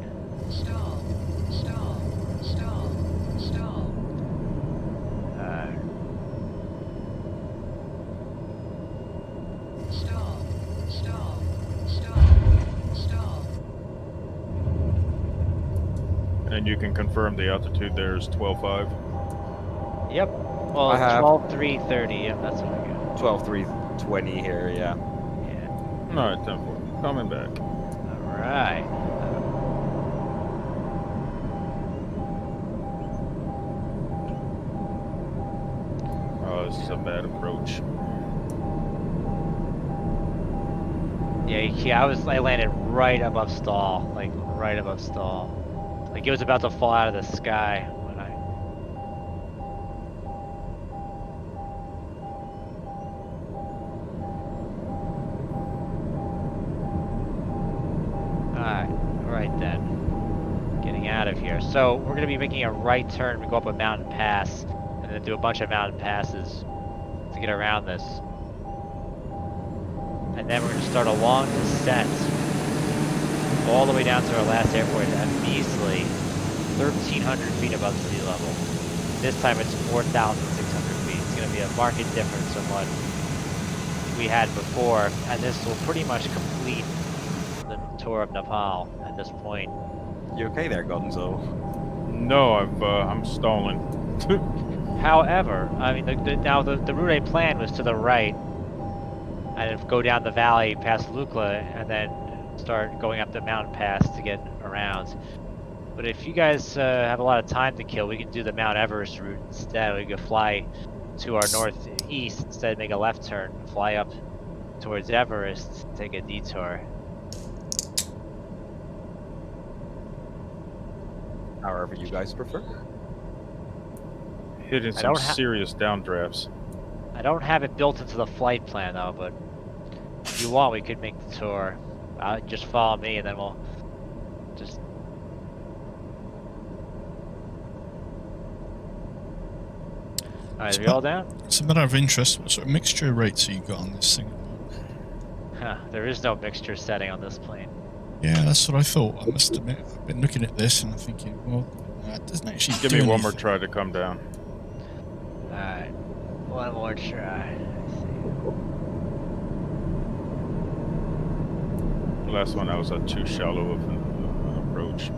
Alright. And you can confirm the altitude there is 12.5. Yep. Well, I have- 12,330. Yep, that's what I got. 12,320 here, yeah. Yeah. Alright, 10-4. Coming back. Alright. Oh, this is a bad approach. Yeah, I landed right above stall. Like, right above stall. Like, it was about to fall out of the sky when I... Alright then. Getting out of here. So, we're gonna be making a right turn. We go up a mountain pass, and then do a bunch of mountain passes to get around this. And then we're gonna start a long descent all the way down to our last airport at measly 1,300 feet above sea level. This time it's 4,600 feet. It's gonna be a marked difference from what we had before, and this will pretty much complete the tour of Nepal at this point. You okay there, Gonzo? No, I'm stalling. However, I mean, the route I planned was to the right, and then go down the valley past Lukla, and then start going up the mountain pass to get around. But if you guys have a lot of time to kill, we can do the Mount Everest route instead. We could fly to our northeast instead, make a left turn, fly up towards Everest, take a detour. However you guys prefer. Hitting I some don't serious downdrafts. I don't have it built into the flight plan though, but if you want, we could make the tour. Just follow me, and then we'll just. Alright, are we all down? It's a matter of interest. What sort of mixture rates are you got on this thing? Huh, there is no mixture setting on this plane. Yeah, that's what I thought. I must admit, I've been looking at this and I'm thinking, well, that doesn't actually Give do me one more anything. try to come down. Alright, one more try. Last one I was at too shallow of an approach.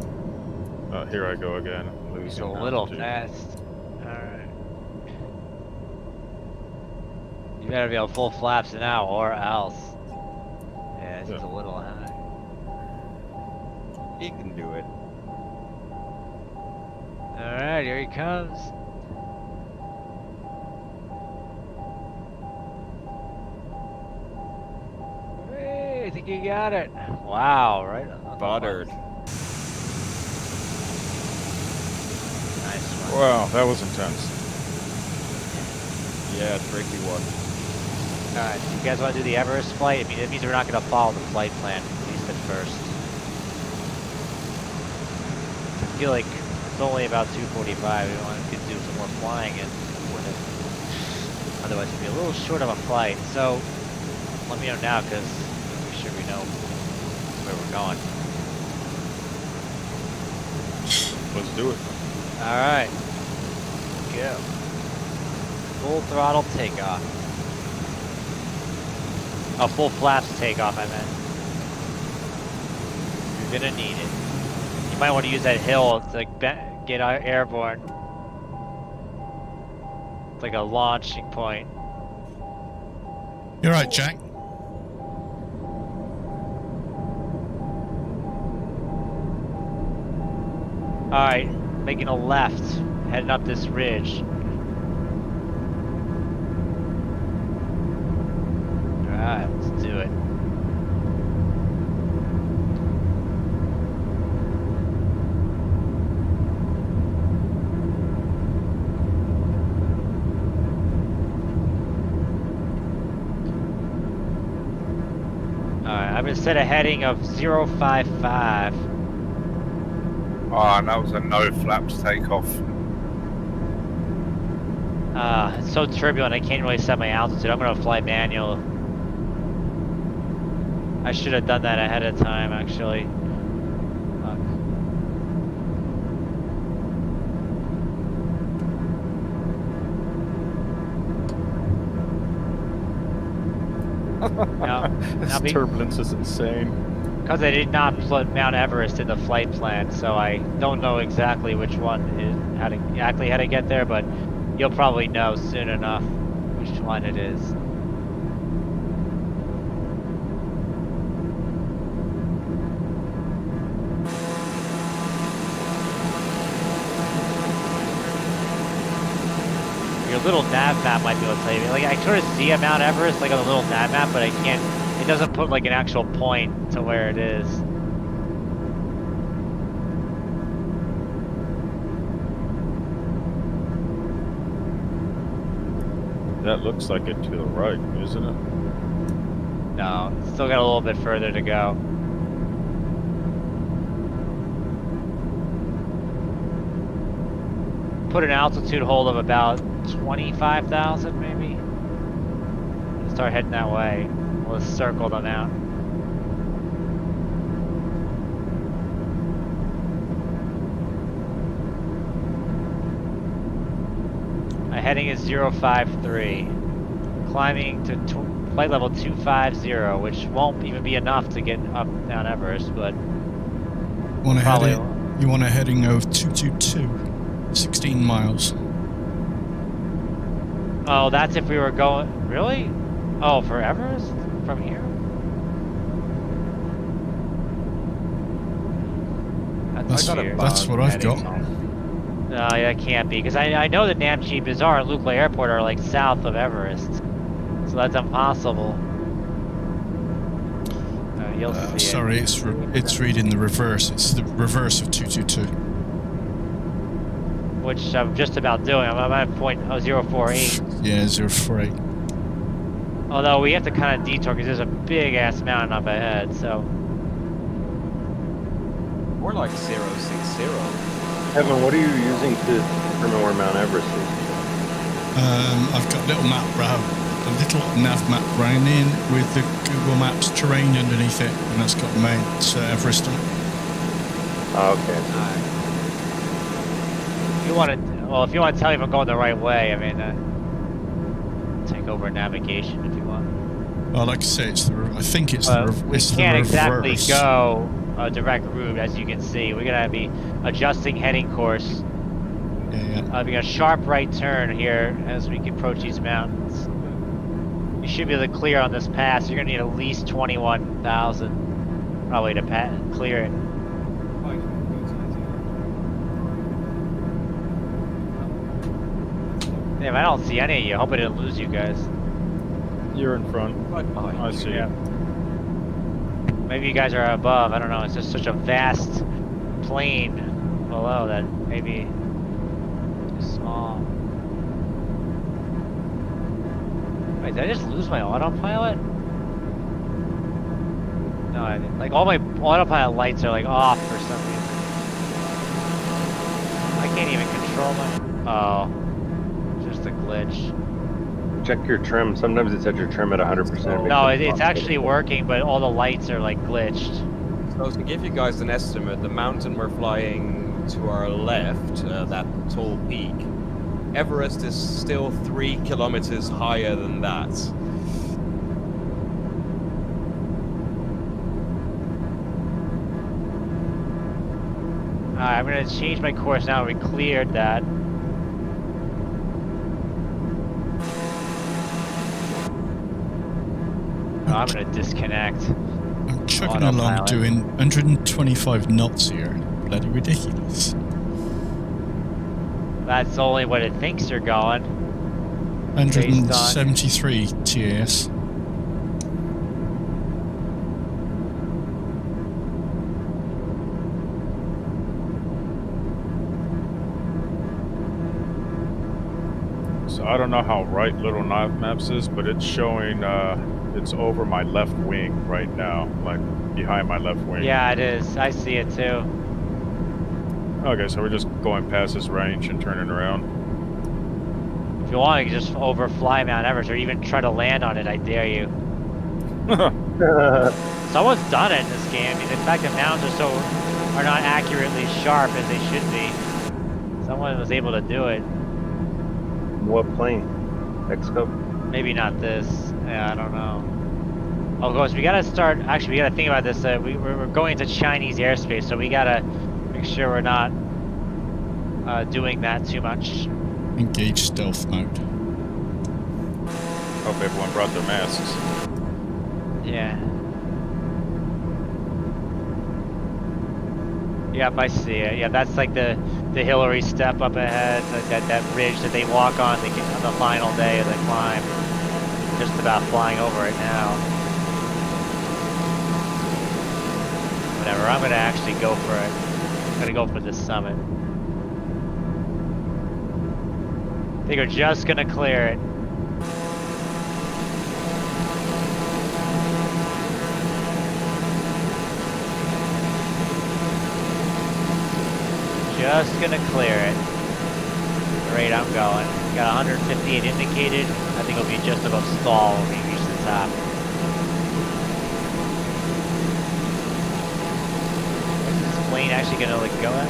Here I go again. It's Losing a little altitude. fast. Alright. You better be on full flaps now, or else. Yeah, it's just a little high. He can do it. Alright, here he comes. Hey, I think you got it. Wow, right on the Buttered. Nice one. Wow, that was intense. Yeah, tricky one. Alright, you guys want to do the Everest flight? I mean, it means we're not going to follow the flight plan, at least at first. I feel like it's only about 2:45. We want to do some more flying and Otherwise, it'd be a little short of a flight. So, let me know now, because make sure we know where we're going. Let's do it. All right. Go. Full throttle takeoff. Oh, full flaps takeoff, I meant. You're gonna need it. You might want to use that hill to get airborne. It's like a launching point. You're right, Jack. Alright, making a left, heading up this ridge. Alright, let's do it. Alright, I'm gonna set a heading of 055. Oh, and that was a no flaps takeoff. It's so turbulent I can't really set my altitude. I'm gonna fly manual. I should have done that ahead of time, actually. This turbulence is insane. Because I did not put Mount Everest in the flight plan, so I don't know exactly which one is how to get there, but you'll probably know soon enough which one it is. Your little nav map might be able to tell you. Like, I sort of see a Mount Everest like on a little nav map, but I can't. It doesn't put like an actual point to where it is. That looks like it to the right, isn't it? No, it's still got a little bit further to go. Put an altitude hold of about 25,000 maybe. Start heading that way. We'll just circle them out. My heading is 053. Climbing to flight level 250, which won't even be enough to get up Mount Everest, but You want a heading of 222, 16 miles. Oh, that's if we were going. Really? Oh, for Everest? From here? That's what I've got. No, that can't be, because I know that Namche Bazaar and Lukla Airport are like south of Everest. So that's impossible. You'll see sorry, it's reading the reverse. It's the reverse of 222. Which I'm just about doing. I'm at point 048. Yeah, 048. Although we have to kind of detour because there's a big ass mountain up ahead, so. More like 060. Evan, what are you using to determine where Mount Everest is? I've got a little nav map running with the Google Maps terrain underneath it, and that's got Mount Everest on it. Oh, okay. If you want to tell me if I'm going the right way, I mean, take over navigation if you want. Well, like I say, I think it's the reverse. We can't exactly go a direct route, as you can see. We're gonna be adjusting heading course. Yeah. Having a sharp right turn here as we approach these mountains. You should be able to clear on this pass. You're gonna need at least 21,000 probably to clear it. Damn, I don't see any of you. I hope I didn't lose you guys. You're in front. I see. Yeah. Maybe you guys are above. I don't know. It's just such a vast plain below that maybe it's small. Wait, did I just lose my autopilot? No, I didn't. Like all my autopilot lights are like off for some reason. I can't even control my. Oh, just a glitch. Check your trim. Sometimes it sets your trim at 100%. No, it's actually working, but all the lights are like glitched. So to give you guys an estimate, the mountain we're flying to our left, that tall peak, Everest is still 3 kilometers higher than that. Alright, I'm gonna change my course now. We cleared that. Oh, I'm gonna disconnect. I'm chugging along doing 125 knots here. Bloody ridiculous. That's only what it thinks you're going. 173 TAS. So I don't know how right Little Nav Maps is, but it's showing it's over my left wing right now, like behind my left wing. Yeah, it is. I see it too. Okay, so we're just going past this range and turning around. If you want, you can just overfly Mount Everest or even try to land on it. I dare you. Someone's done it in this game. I mean, the fact that mountains are not accurately sharp as they should be. Someone was able to do it. What plane? X-Cub? Maybe not this. Yeah, I don't know. Oh, gosh, we gotta start. Actually, we gotta think about this. We're going into Chinese airspace, so we gotta make sure we're not doing that too much. Engage stealth mode. Hope everyone brought their masks. Yeah. Yep, I see it. Yeah, that's like the Hillary step up ahead, that ridge that they walk on the final day of the climb. Just about flying over it now. Whatever, I'm gonna actually go for it. I'm gonna go for the summit. I think we're just gonna clear it. Just gonna clear it. The rate I'm going. Got 158 indicated. I think it'll be just above stall when we reach the top. Is this plane actually gonna like go at?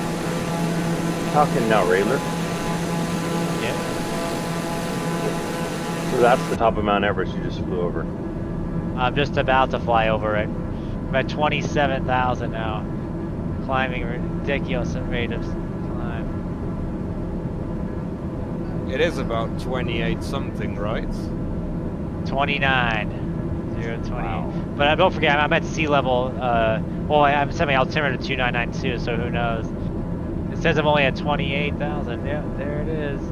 Talking now, Rayler. Yeah. So that's the top of Mount Everest you just flew over. I'm just about to fly over it. I'm at 27,000 now. Climbing ridiculous rate of climb. It is about 28 something, right? 29. 020. Wow. But don't forget, I'm at sea level. Well, I'm setting my altimeter to 2992, so who knows? It says I'm only at 28,000. Yeah, there it is. Is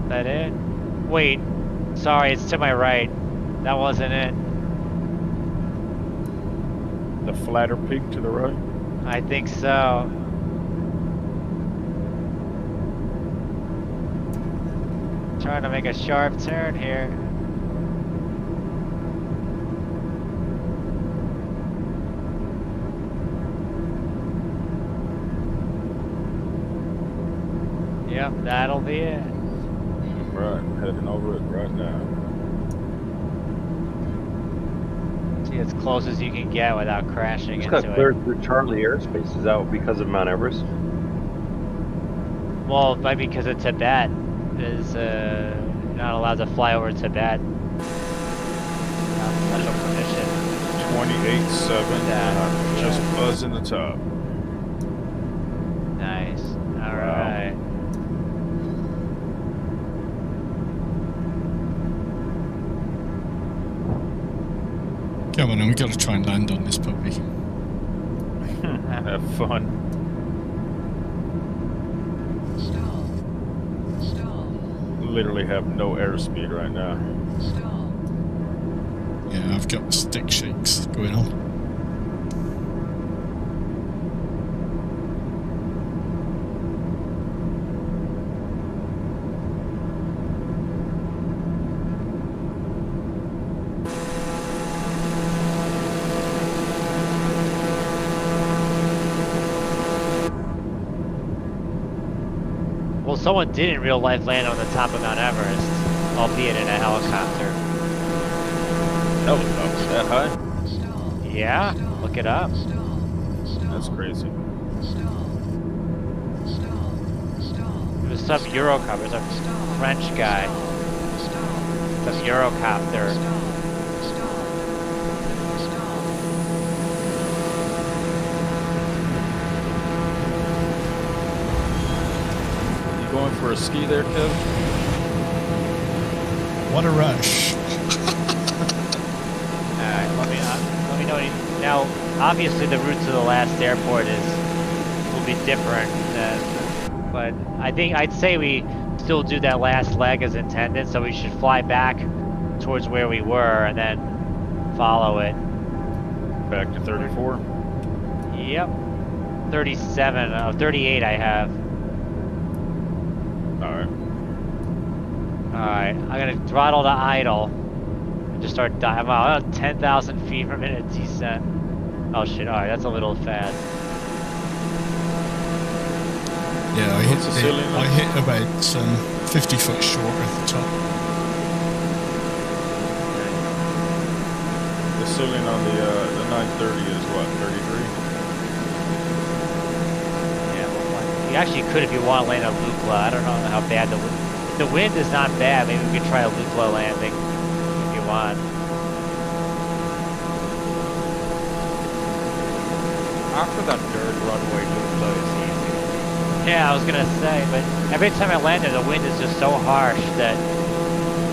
that it? Wait. Sorry, it's to my right. That wasn't it. The flatter peak to the right? I think so. Trying to make a sharp turn here. Yep, that'll be it. Right, heading over it right now. See, as close as you can get without crashing Just into got it. cleared through Charlie airspace. Is that because of Mount Everest? Well, maybe because of Tibet is not allowed to fly over Tibet. Special permission. 28.7. Yeah. Just buzzing the top. Nice. All right. Come on, then, we got to try and land on this puppy. Have fun. Literally have no airspeed right now. Yeah, I've got the stick shakes going on. someone did in real life land on the top of Mount Everest, albeit in a helicopter. Helicopter that high? Yeah, look it up. That's crazy. It was some Eurocopter, it was a French guy. Some Eurocopter. You going for a ski there, Kev? What a rush. Alright, let me know. Now, obviously the route to the last airport will be different, but I'd say we still do that last leg as intended, so we should fly back towards where we were and then follow it. Back to 34? Yep. 37, 38 I have. Alright. Alright, I'm gonna throttle to idle. And just start diving. Wow, 10,000 feet per minute descent. Oh shit, alright, that's a little fast. Yeah, I What's the ceiling I hit about 50 foot short at the top. The ceiling on the 930 is what, 33? Yeah, well, you actually could if you want to land a Lukla. I don't know how bad the wind. The wind is not bad. Maybe we could try a Lukla landing if you want. After that third runway, Lukla is easy. Yeah, I was gonna say, but every time I landed, the wind is just so harsh that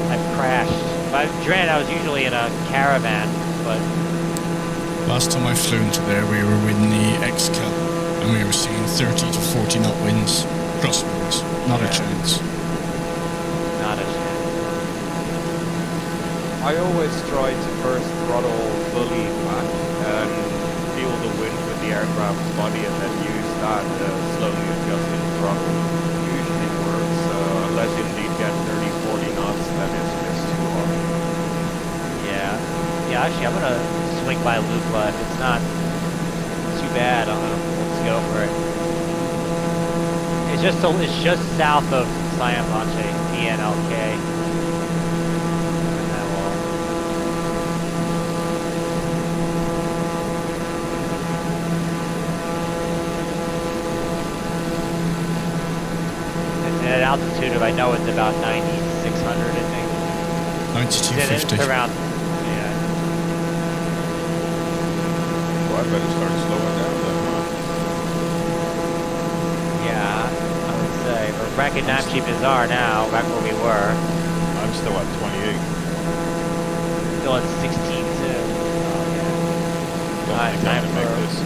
I've crashed. Granted, I was usually in a caravan, but Last time I flew into there, we were in the X Cup, and we were seeing 30 to 40 knot winds. Crosswinds. Not a chance. not a chance. I always try to first throttle fully back and feel the wind with the aircraft's body and then use that slowly adjusting throttle. Usually works, unless you indeed get 30-40 knots, then it's just too hard. Yeah, actually, I'm gonna swing by Lukla. If it's not too bad, let's go for it. It's just south of Siamanche, PNLK. At altitude of, I know it's about 9,600, I think. 9250. It's around, Well, I better start slowing down then, huh? yeah, I would say. We're back at Namche Bazaar now, back where we were. I'm still at 28. Still at 16 too. Don't Alright, think I time can make for- this.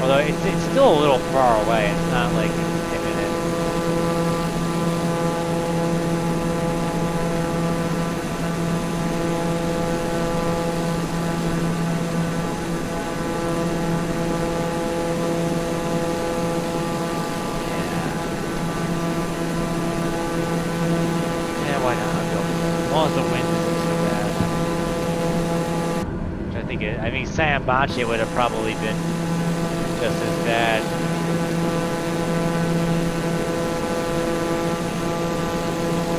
Although it's still a little far away. It's not like imminent. Yeah, why not? I'll go. As long as the wind isn't so bad. Which I think Siamanche would have probably been just as bad.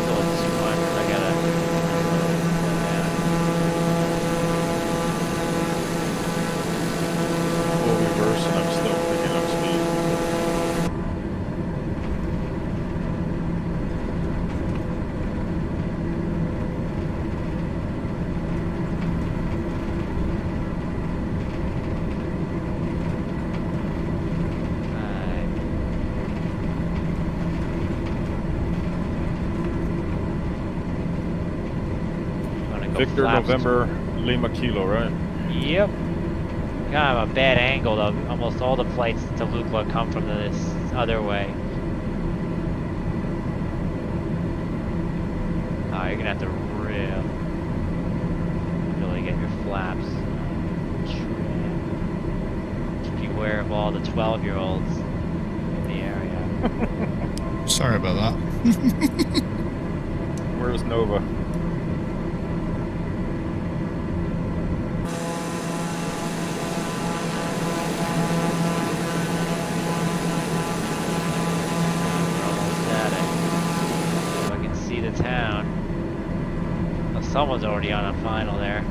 Still at 200. I gotta slow down. Full reverse and I'm still picking up speed. Alright. Wanna go Victor flaps? November Lima Kilo, right? Yep. Kind of a bad angle though. Almost all the flights to Lukla come from this other way. Oh, you're gonna have to really get your flaps. Just beware of all the 12-year-olds in the area. Sorry about that. Where's Nova? We're almost someone's already on a final there.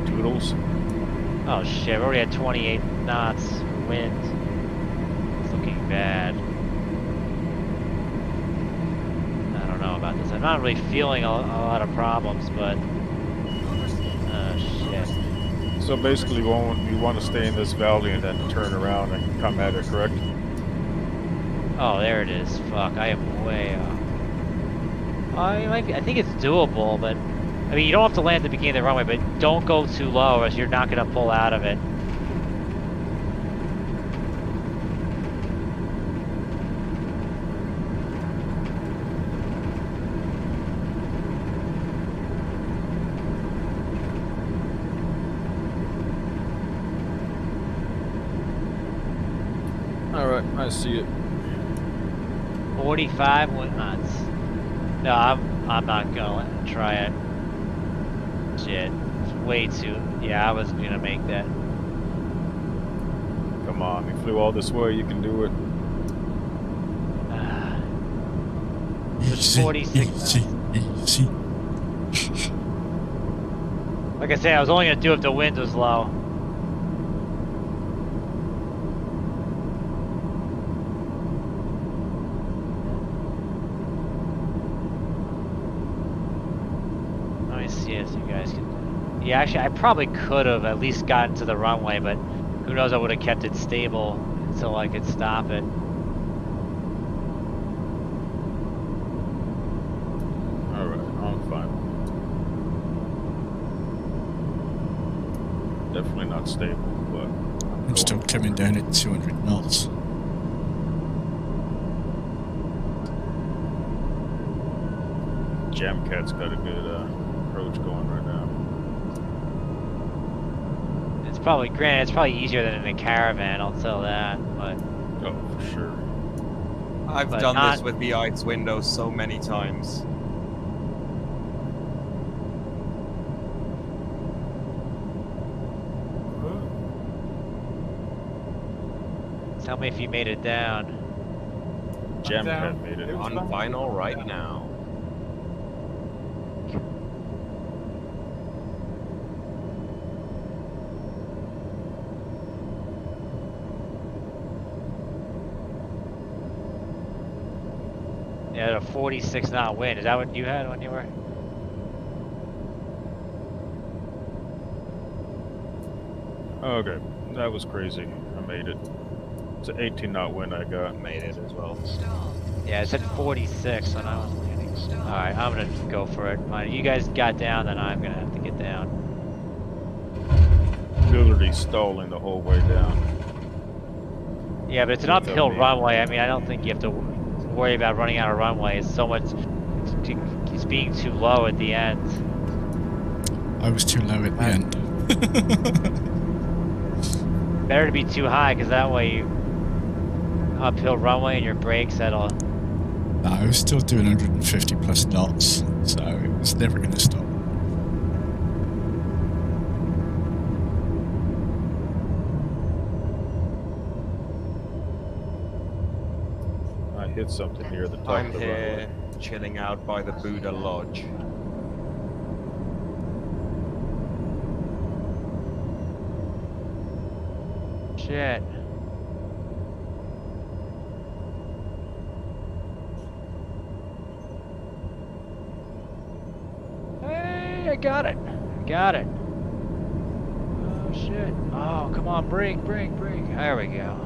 Toodles. Oh shit, we're already at 28 knots wind. It's looking bad. I don't know about this. I'm not really feeling a lot of problems, but... Oh shit. So basically, you want to stay in this valley and then turn around and come at it, correct? Oh, there it is. Fuck, I am way off. I think it's doable, but... I mean, you don't have to land at the beginning of the runway, but don't go too low or else you're not going to pull out of it. Alright, I see it. 45 wind knots. No, I'm not gonna try it. Shit, it's way too. Yeah, I was gonna make that. Come on, you flew all this way, you can do it. It's 46. Easy. Like I said, I was only gonna do it if the wind was low. Let me see if you guys can. Yeah, actually, I probably could have at least gotten to the runway, but who knows? I would have kept it stable until I could stop it. Alright, I'm fine. Definitely not stable, but... I'm still coming down at 200 knots. Jamcat's got a good approach going right now. It's probably, granted, it's probably easier than in a caravan, I'll tell that, but... Oh, for sure. I've But done not- this with the ice window so many times. Tell me if you made it down. Jamcat made it. On final right now. Yeah, a 46 knot wind. Is that what you had when you were? Okay, that was crazy. I made it. It's an 18 knot wind I got. Made it as well. Yeah, it said 46 when I was landing. Alright, I'm gonna go for it. You guys got down, then I'm gonna have to get down. Literally stalling the whole way down. Yeah, but it's an Without uphill me. runway. I mean, I don't think you have to worry about running out of runway. It's so much... It's being too low at the end. I was too low at the end. Better to be too high, because that way you... Uphill runway and your brakes, that'll... No, I was still doing 150 plus knots, so it was never going to stop. I hit something near the top I'm of the here runway. chilling out by the Buddha Lodge. Shit. Hey, I got it. I got it. Oh, shit. Oh, come on, brake. There we go.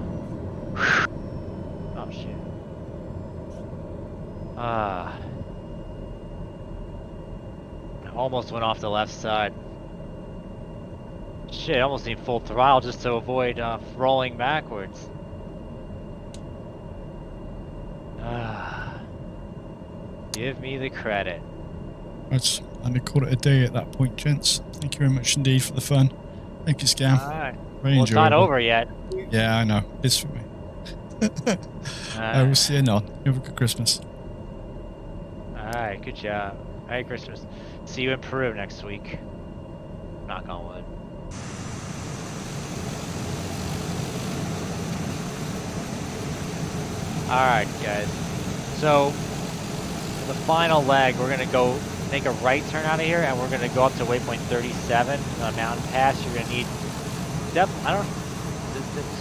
Oh, shit. Almost went off the left side. Shit, I almost need full throttle just to avoid rolling backwards. Give me the credit. Right, I'm going to call it a day at that point, gents. Thank you very much indeed for the fun. Thank you, Scam. Alright. Very Well, it's not enjoyable. over yet. Yeah, I know. It's for me. I will see you on. You have a good Christmas. Alright, good job. Merry Christmas. See you in Peru next week. Knock on wood. Alright, guys. So, the final leg, we're gonna go make a right turn out of here, and we're gonna go up to waypoint 37 on Mountain Pass. You're gonna need,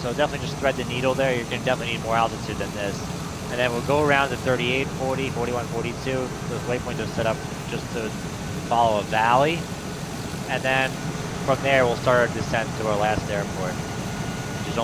so definitely just thread the needle there. You're gonna definitely need more altitude than this. And then we'll go around to 38, 40, 41, 42. Those waypoints are set up just to follow a valley. And then from there, we'll start our descent to our last airport.